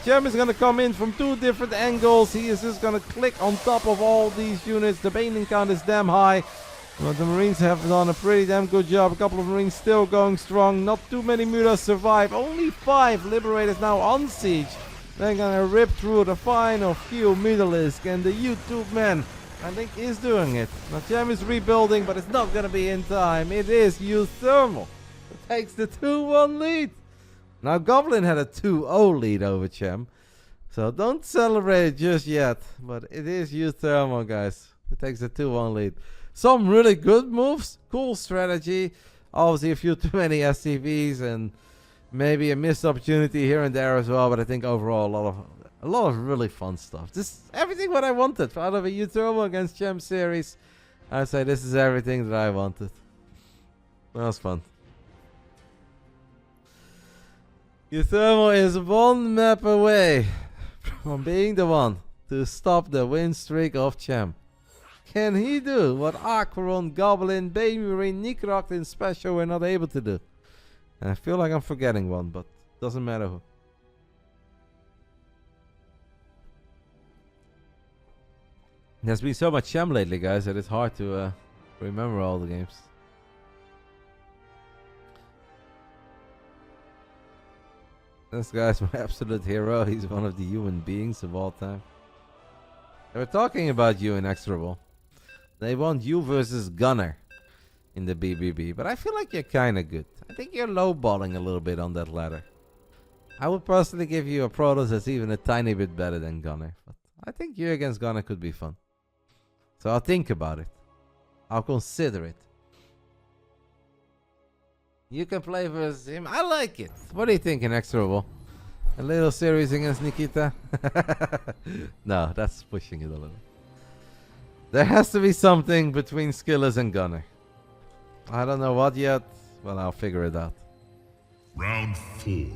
Cham is going to come in from 2 different angles. He is just going to click on top of all these units. The baning count is damn high. But the marines have done a pretty damn good job. A couple of marines still going strong. Not too many mutas survive. Only 5 liberators now on siege. They're gonna rip through the final few Mutalisk, and the YouTube man, I think, is doing it. Now Cham is rebuilding, but it's not gonna be in time. It is uThermal that takes the 2-1 lead. Now Goblin had a 2-0 lead over Cham, so don't celebrate it just yet. But it is uThermal, guys. It takes the 2-1 lead. Some really good moves, cool strategy. Obviously a few too many SCVs and maybe a missed opportunity here and there as well, but I think overall a lot of really fun stuff. Just everything what I wanted out of a uThermal against Cham series. I'd say this is everything that I wanted. That was fun. uThermal is 1 map away from being the one to stop the win streak of Cham. Can he do what Aquaron, Goblin, Bane Marine, Nikrakt in Special were not able to do? And I feel like I'm forgetting one, but doesn't matter who. There's been so much Cham lately, guys, that it's hard to remember all the games. This guy's my absolute hero. He's one of the human beings of all time. They were talking about you in Extrable. They want you versus Gunner in the BBB, but I feel like you're kind of good. I think you're lowballing a little bit on that ladder. I would personally give you a Protoss that's even a tiny bit better than Gunner, but I think you against Gunner could be fun. So I'll think about it. I'll consider it. You can play versus him. I like it. What do you think, Inexorable? A little series against Nikita? No, that's pushing it a little. There has to be something between Skillers and Gunner. I don't know what yet. Well, I'll figure it out. Round 4.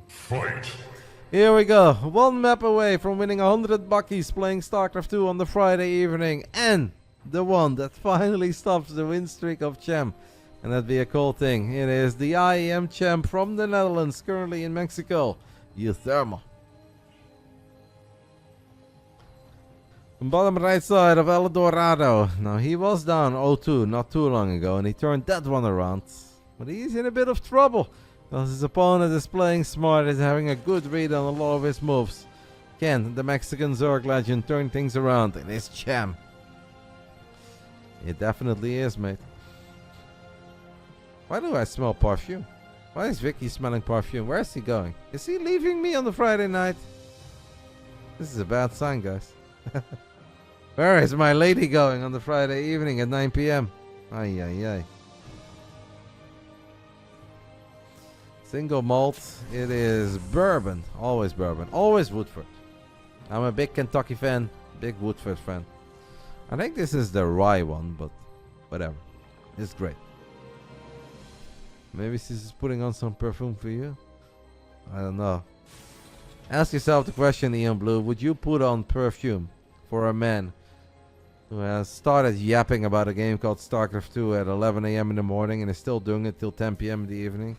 Fight. Here we go. 1 map away from winning 100 buckies playing Starcraft 2 on the Friday evening. And the one that finally stops the win streak of Cham. And that'd be a cool thing. It is the IEM champ from the Netherlands, currently in Mexico, uThermal. Bottom right side of El Dorado. Now he was down 0-2 not too long ago, and he turned that one around. But he's in a bit of trouble, because his opponent is playing smart, is having a good read on a lot of his moves. Can the Mexican Zerg legend turn things around? It is Cham. It definitely is, mate. Why do I smell perfume? Why is Vicky smelling perfume? Where is he going? Is he leaving me on the Friday night? This is a bad sign, guys. Where is my lady going on the Friday evening at 9 p.m.? Ay, ay, ay. Single malt. It is bourbon. Always bourbon. Always Woodford. I'm a big Kentucky fan. Big Woodford fan. I think this is the rye one, but whatever. It's great. Maybe this is putting on some perfume for you? I don't know. Ask yourself the question, Ian Blue. Would you put on perfume for a man who has started yapping about a game called Starcraft 2 at 11 a.m. in the morning and is still doing it till 10 p.m. in the evening?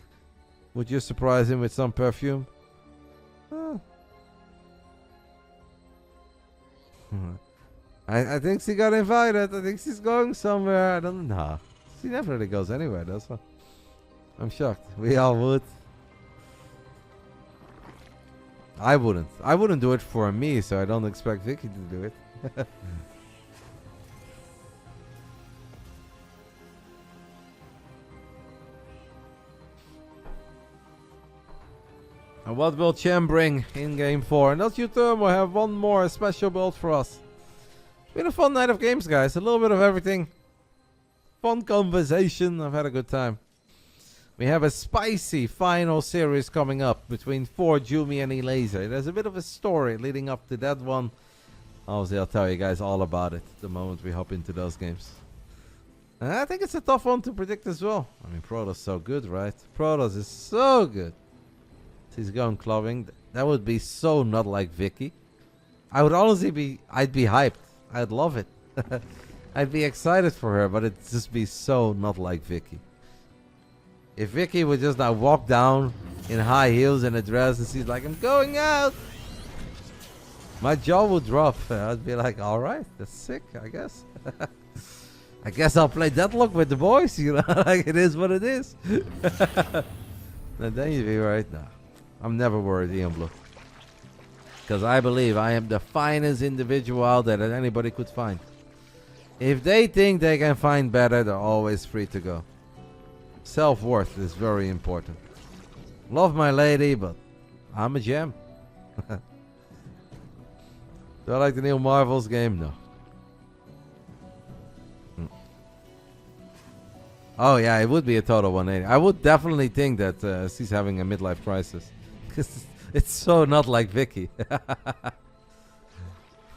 Would you surprise him with some perfume? I think she got invited. I think she's going somewhere. I don't know. She never really goes anywhere, does she? I'm shocked. We all would. I wouldn't. I wouldn't do it for me, so I don't expect Vicky to do it. And what will Cham bring in Game 4? And does uThermal have one more special build for us? It's been a fun night of games, guys. A little bit of everything. Fun conversation. I've had a good time. We have a spicy final series coming up between 4 Jumi and Elaser. There's a bit of a story leading up to that one. Obviously, I'll tell you guys all about it the moment we hop into those games. And I think it's a tough one to predict as well. I mean, Protoss so good, right? Protoss is so good. He's going clubbing. That would be so not like Vicky. I would honestly I'd be hyped. I'd love it. I'd be excited for her, but it'd just be so not like Vicky. If Vicky would just now walk down in high heels and a dress and she's like, I'm going out, my jaw would drop. I'd be like, alright, that's sick, I guess. I guess I'll play Deadlock with the boys, you know, like it is what it is. And then you'd be right now. I'm never worried, Ian Blue. Because I believe I am the finest individual out there that anybody could find. If they think they can find better, they're always free to go. Self-worth is very important. Love my lady, but I'm a gem. Do I like the new Marvels game? No. Oh yeah, it would be a total 180. I would definitely think that she's having a midlife crisis. Because it's so not like Vicky.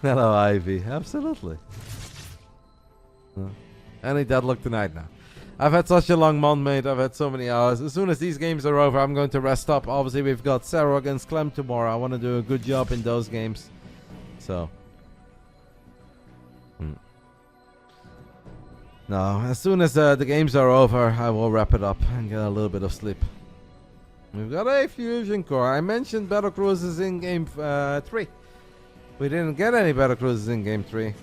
Hello, Ivy. Absolutely. Any Deadlock tonight now. I've had such a long month, mate. I've had so many hours. As soon as these games are over, I'm going to rest up. Obviously, we've got Sarah against Clem tomorrow. I want to do a good job in those games. So. No, as soon as the games are over, I will wrap it up and get a little bit of sleep. We've got a fusion core. I mentioned battle cruisers in game 3. We didn't get any battle cruisers in game 3.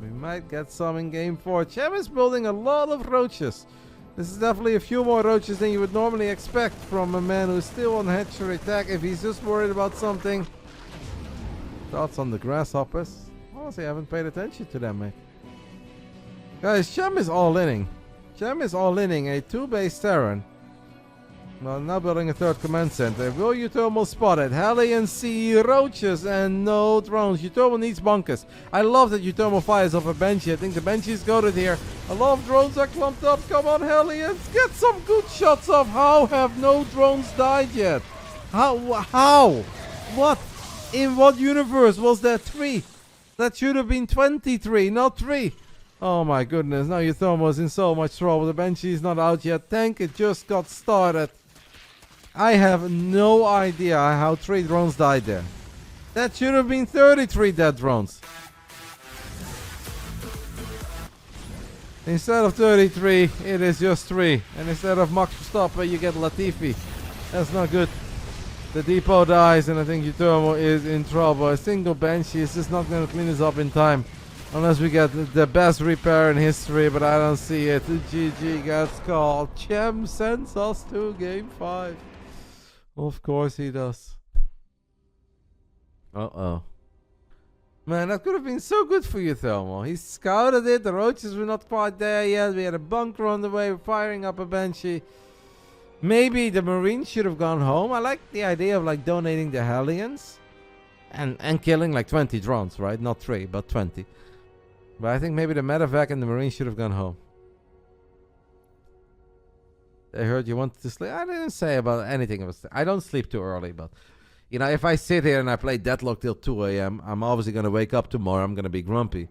We might get some in game 4. Cham is building a lot of roaches. This is definitely a few more roaches than you would normally expect from a man who's still on hatchery attack. If he's just worried about something. Thoughts on the grasshoppers? Honestly, I haven't paid attention to them, mate. Guys, Cham is all-inning. Cham is all-inning a 2-base Terran. Well, now building a 3rd command center. Will uThermal spot it? Hellions see roaches and no drones. uThermal needs bunkers. I love that uThermal fires off a Banshee. I think the Banshee is goated here. A lot of drones are clumped up. Come on, Hellions. Get some good shots off. How have no drones died yet? How? What? In what universe was that 3? That should have been 23, not 3. Oh my goodness. Now uThermal is in so much trouble. The Banshee is not out yet. Tank, it just got started. I have no idea how 3 drones died there. That should have been 33 dead drones. Instead of 33, it is just 3. And instead of Max Verstappen, you get Latifi. That's not good. The depot dies, and I think uThermal is in trouble. A single Banshee is just not going to clean this up in time. Unless we get the best repair in history, but I don't see it. GG gets called. Cham sends us to game 5. Of course he does. Uh-oh. Man, that could have been so good for uThermal. He scouted it. The roaches were not quite there yet. We had a bunker on the way. We're firing up a Banshee. Maybe the Marines should have gone home. I like the idea of like donating the Hellions. And killing like 20 drones, right? Not 3, but 20. But I think maybe the medevac and the Marines should have gone home. I heard you wanted to sleep. I didn't say about anything. I don't sleep too early, but you know, if I sit here and I play Deadlock till 2 a.m., I'm obviously gonna wake up tomorrow. I'm gonna be grumpy,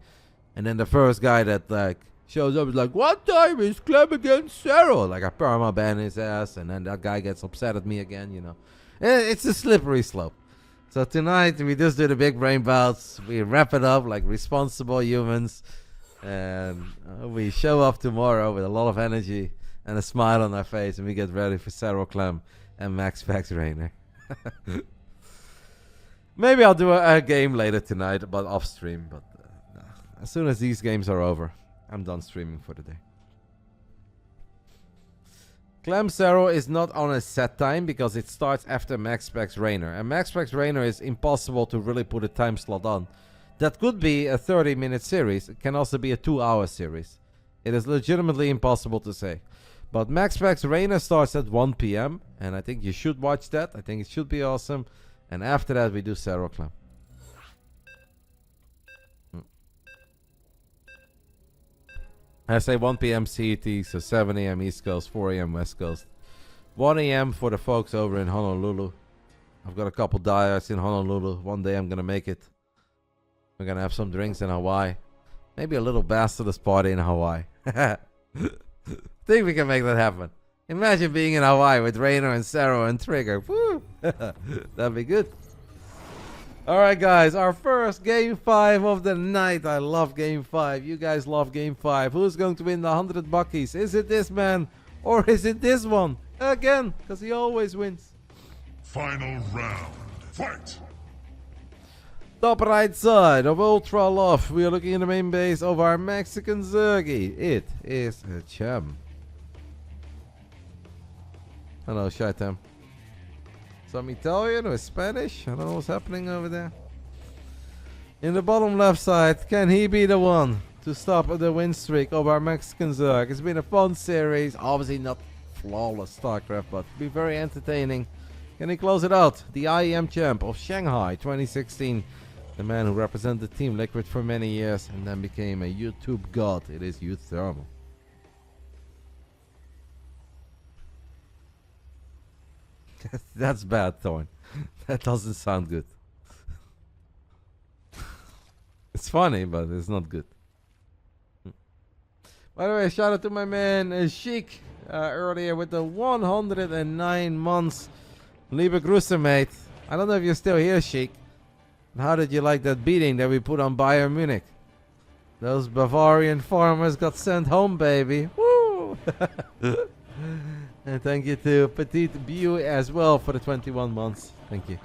and then the first guy that like shows up is like, "What time is Clem against Sarah?" Like I perma ban his ass, and then that guy gets upset at me again. You know, it's a slippery slope. So tonight we just do the big brain bouts. We wrap it up like responsible humans, and we show up tomorrow with a lot of energy and a smile on our face, and we get ready for Sarah Clem and Max Fax Rainer. Maybe I'll do a game later tonight, but off stream. But no. As soon as these games are over, I'm done streaming for the day. Clem Zero is not on a set time because it starts after Max Pax Rainer. And Max Pax Rainer is impossible to really put a time slot on. That could be a 30-minute series. It can also be a 2-hour series. It is legitimately impossible to say. But Max Pax Rainer starts at 1 p.m. And I think you should watch that. I think it should be awesome. And after that we do Zero Clem. I say 1 p.m. CET, so 7 a.m. East Coast, 4 a.m. West Coast. 1 a.m. for the folks over in Honolulu. I've got a couple diehards in Honolulu. One day I'm gonna make it. We're gonna have some drinks in Hawaii. Maybe a little Basilisk party in Hawaii. Think we can make that happen. Imagine being in Hawaii with Rainer and Sarah and Trigger. Woo! That'd be good. Alright guys, our first Game 5 of the night. I love Game 5. You guys love Game 5. Who's going to win the 100 buckies? Is it this man? Or is it this one? Again, because he always wins. Final round. Fight! Top right side of Ultra Love. We are looking in the main base of our Mexican Zergy. It is Cham. Hello, Shaitam. Some Italian or Spanish? I don't know what's happening over there. In the bottom left side, can he be the one to stop the win streak of our Mexican Zerg? It's been a fun series. Obviously not flawless Starcraft, but be very entertaining. Can he close it out? The IEM champ of Shanghai 2016. The man who represented Team Liquid for many years and then became a YouTube god. It is uThermal. That's bad, Thorn. That doesn't sound good. It's funny, but it's not good. By the way, shout out to my man Sheik earlier with the 109 months. Liebe Grüße, mate. I don't know if you're still here, Sheik. How did you like that beating that we put on Bayern Munich? Those Bavarian farmers got sent home, baby. Woo! And thank you to Petite Bu as well for the 21 months. Thank you.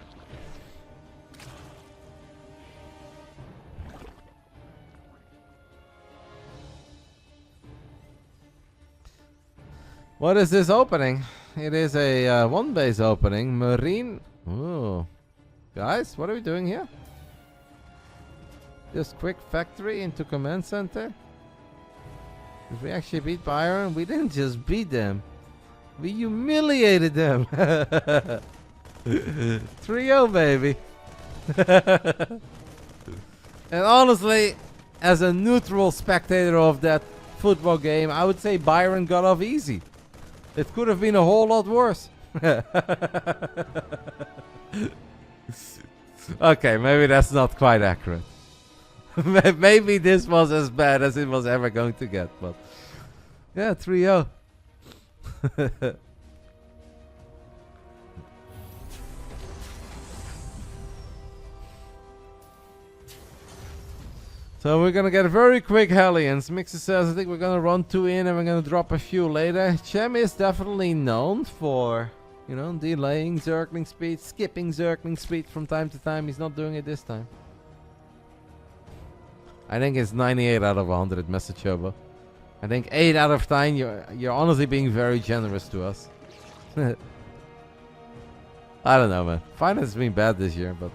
What is this opening? It is a one base opening. Marine. Ooh. Guys, what are we doing here? Just quick factory into command center? Did we actually beat Byron? We didn't just beat them. We humiliated them. 3-0, baby. And honestly, as a neutral spectator of that football game, I would say Byron got off easy. It could have been a whole lot worse. Okay, maybe that's not quite accurate. Maybe this was as bad as it was ever going to get, but yeah, 3-0. So we're gonna get very quick Hellions. Mixer says I think we're gonna run 2 in and we're gonna drop a few later. Cham is definitely known for, you know, delaying Zergling speed, skipping Zergling speed from time to time. He's not doing it this time. I think it's 98 out of 100, Mr. Chobo. I think 8 out of 10, you're honestly being very generous to us. I don't know, man. Finance has been bad this year, but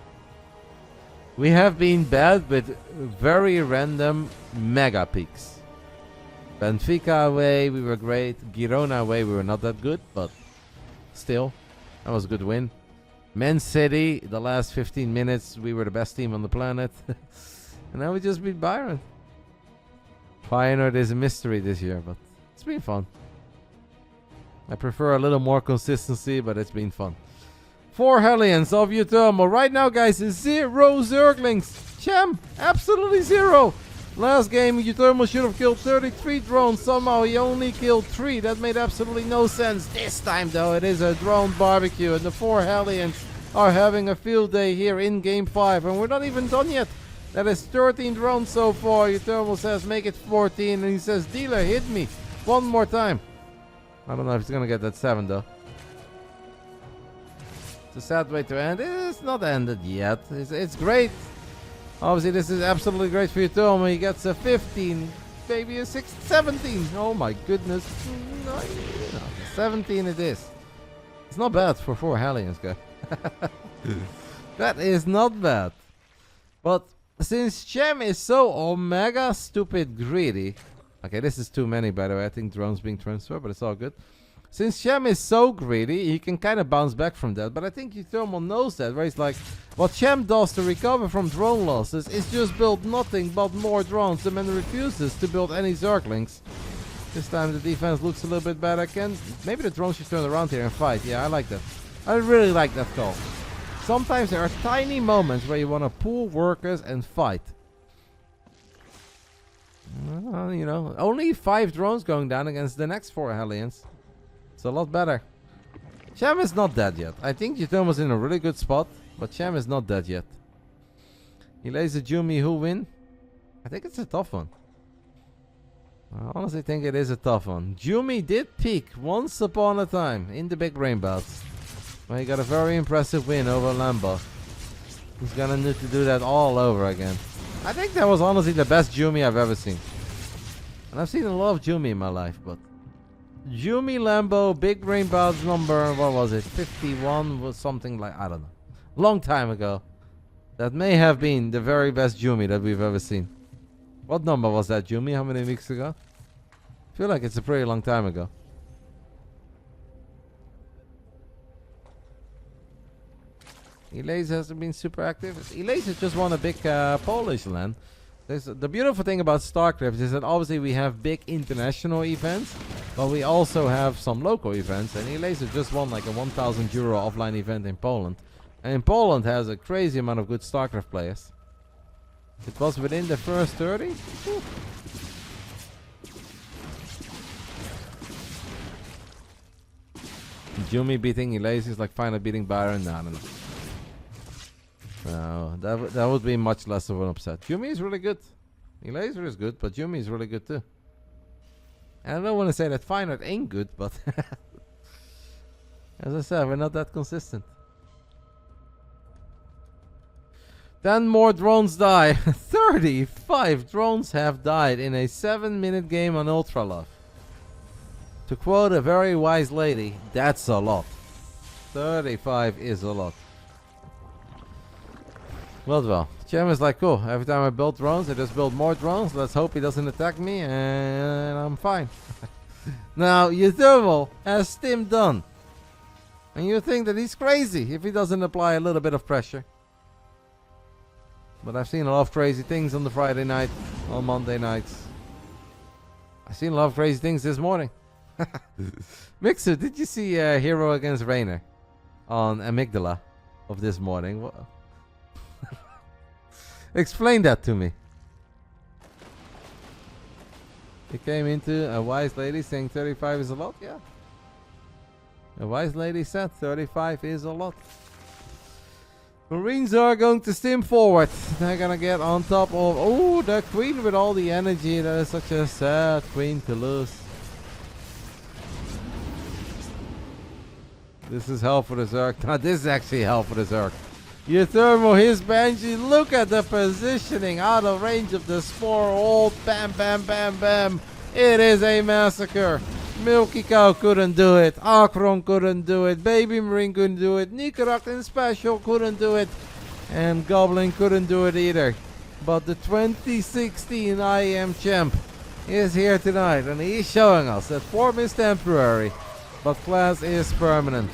we have been bad with very random mega peaks. Benfica away, we were great. Girona away, we were not that good, but still, that was a good win. Man City, the last 15 minutes, we were the best team on the planet. And now we just beat Byron. Feyenoord is a mystery this year, but it's been fun. I prefer a little more consistency, but it's been fun. 4 Hellions of uThermal. Right now, guys, 0 Zerglings. Cham, absolutely 0. Last game, uThermal should have killed 33 drones. Somehow he only killed 3. That made absolutely no sense. This time, though, it is a drone barbecue. And the 4 Hellions are having a field day here in Game 5. And we're not even done yet. That is 13 drones so far. uThermal says make it 14. And he says, dealer, hit me. One more time. I don't know if he's going to get that 7, though. It's a sad way to end. It's not ended yet. It's great. Obviously, this is absolutely great for uThermal. He gets a 15, maybe a 17. Oh my goodness. 17 it is. It's not bad for 4 Hellions, guys. That is not bad. But since Cham is so omega stupid greedy. Okay, this is too many, by the way. I think drones being transferred, but it's all good. Since Cham is so greedy, he can kind of bounce back from that. But I think uThermal knows that, where he's like, what Cham does to recover from drone losses is just build nothing but more drones. The man refuses to build any Zerglings. This time the defense looks a little bit better again. Maybe the drone should turn around here and fight. Yeah, I like that. I really like that call. Sometimes there are tiny moments where you want to pull workers and fight. You know, only 5 drones going down against the next 4 Hellions. It's a lot better. Cham is not dead yet. I think uThermal was in a really good spot, but Cham is not dead yet. He lays a Jumi who win. I think it's a tough one. I honestly think it is a tough one. Jumi did peak once upon a time in the Big Brain Bouts. Well, he got a very impressive win over Lambo. He's gonna need to do that all over again. I think that was honestly the best Jumi I've ever seen. And I've seen a lot of Jumi in my life, but Jumi Lambo Big Brain Bouts number, what was it? 51 was something like, I don't know. Long time ago. That may have been the very best Jumi that we've ever seen. What number was that, Jumi? How many weeks ago? I feel like it's a pretty long time ago. Elase hasn't been super active. Elase has just won a big Polish land. The beautiful thing about Starcraft is that obviously we have big international events, but we also have some local events. And Elase just won like a 1,000 euro offline event in Poland. And Poland has a crazy amount of good Starcraft players. It was within the first 30. Whew. Jumi beating Elase is like finally beating Byron. No, I don't know. No, that would be much less of an upset. Jumi is really good. Elaser is good, but Jumi is really good too. And I don't want to say that Feyenoord ain't good, but as I said, we're not that consistent. 10 more drones die. 35 drones have died in a 7-minute game on Ultralove. To quote a very wise lady, that's a lot. 35 is a lot. Well, Cham is like, cool, every time I build drones, I just build more drones. Let's hope he doesn't attack me, and I'm fine. Now, uThermal has Stim done. And you think that he's crazy if he doesn't apply a little bit of pressure. But I've seen a lot of crazy things on the Friday night, on Monday nights. I've seen a lot of crazy things this morning. Mixer, did you see Hero against Rainer on Amygdala of this morning? Explain that to me. He came into a wise lady saying 35 is a lot? Yeah. A wise lady said 35 is a lot. Marines are going to stim forward. They're gonna get on top of... Oh, the queen with all the energy. That is such a sad queen to lose. This is hell for the Zerg. No, this is actually hell for the Zerg. uThermal, his Banshee. Look at the positioning. Out of range of the Spore. All bam, bam, bam, bam. It is a massacre. Milky Cow couldn't do it. Akron couldn't do it. Baby Marine couldn't do it. Nikarak in Special couldn't do it. And Goblin couldn't do it either. But the 2016 IEM champ is here tonight. And he's showing us that form is temporary, but class is permanent.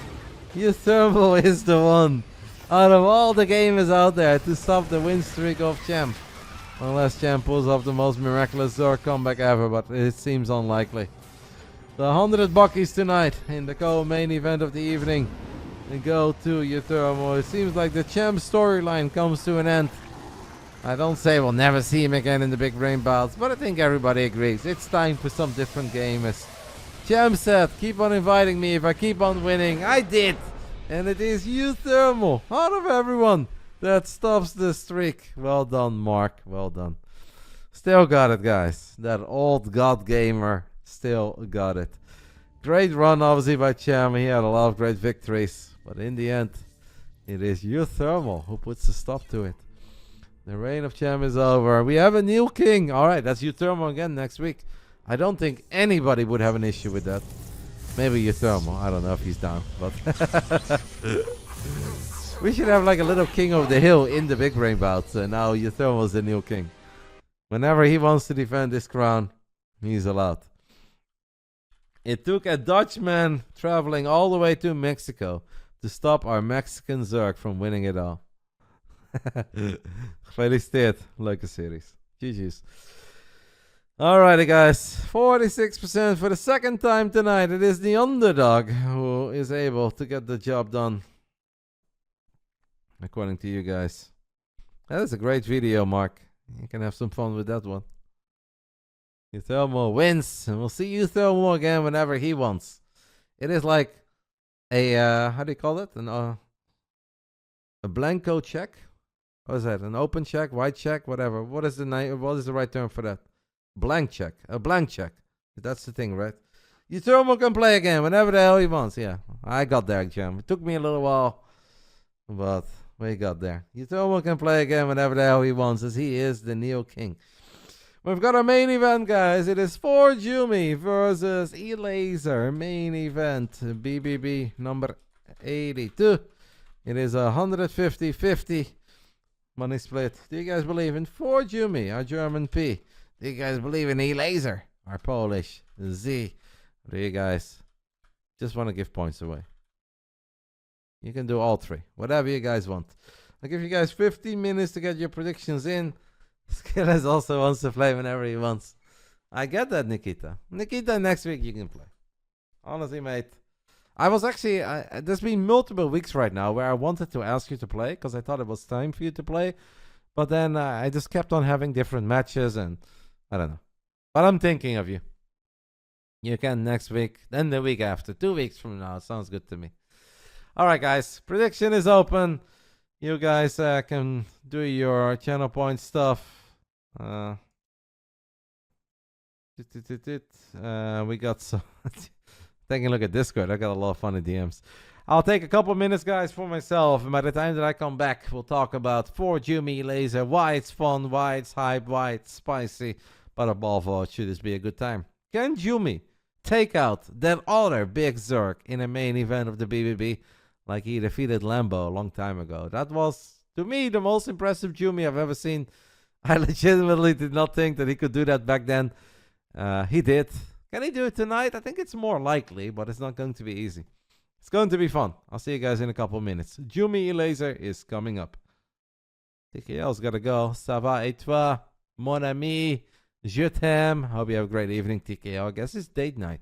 uThermal is the one out of all the gamers out there to stop the win streak of Cham. Unless Cham pulls off the most miraculous Zerg comeback ever, but it seems unlikely. The 100 buckies tonight in the co-main event of the evening. They go to uThermal. It seems like the Cham storyline comes to an end. I don't say we'll never see him again in the Big Brain Bouts, but I think everybody agrees. It's time for some different gamers. Cham said, keep on inviting me if I keep on winning. I did! And it is uThermal, out of everyone, that stops the streak. Well done, Mark. Well done. Still got it, guys. That old god gamer still got it. Great run, obviously, by Cham. He had a lot of great victories. But in the end, it is uThermal who puts a stop to it. The reign of Cham is over. We have a new king. Alright, that's uThermal again next week. I don't think anybody would have an issue with that. Maybe uThermal. I don't know if he's down. But we should have like a little king of the hill in the Big Brain Bouts. And now uThermal is the new king. Whenever he wants to defend his crown, he's allowed. It took a Dutchman traveling all the way to Mexico to stop our Mexican Zerg from winning it all. Gefeliciteerd. Leuke series. GG's. Alrighty, guys. 46% for the second time tonight. It is the underdog who is able to get the job done. According to you guys. That is a great video, Mark. You can have some fun with that one. uThermal wins, and we'll see uThermal again whenever he wants. It is like a, how do you call it? A blanco check? What is that? An open check, white check, whatever. What is the right term for that? Blank check. A blank check. That's the thing, right? uThermal can play again whenever the hell he wants. Yeah, I got there, Cham. It took me a little while, but we got there. uThermal can play again whenever the hell he wants, as he is the Neo King. We've got our main event, guys. It is 4Jumi versus E-Laser. Main event, BBB number 82. It is 150-50 money split. Do you guys believe in 4Jumi, our German P? Do you guys believe in E-Laser, our Polish Z? Or do you guys just want to give points away? You can do all three, whatever you guys want. I'll give you guys 15 minutes to get your predictions in. Skillet also wants to play whenever he wants. I get that, Nikita. Nikita, next week you can play. Honestly, mate. I was actually, there's been multiple weeks right now where I wanted to ask you to play because I thought it was time for you to play. But then I just kept on having different matches and I don't know. But I'm thinking of you. You can next week, then the week after. 2 weeks from now. Sounds good to me. All right, guys. Prediction is open. You guys can do your channel point stuff. We got some. Taking a look at Discord. I got a lot of funny DMs. I'll take a couple minutes, guys, for myself. And by the time that I come back, we'll talk about 4Jumi Laser. Why it's fun, why it's hype, why it's spicy. But above all, should this be a good time? Can Jumi take out that other big Zerg in a main event of the BBB? Like he defeated Lambo a long time ago. That was, to me, the most impressive Jumi I've ever seen. I legitimately did not think that he could do that back then. He did. Can he do it tonight? I think it's more likely, but it's not going to be easy. It's going to be fun. I'll see you guys in a couple minutes. Jumi Laser is coming up. TKL's got to go. Ça va et toi, mon ami? Je t'aime. Hope you have a great evening, TKL. I guess it's date night.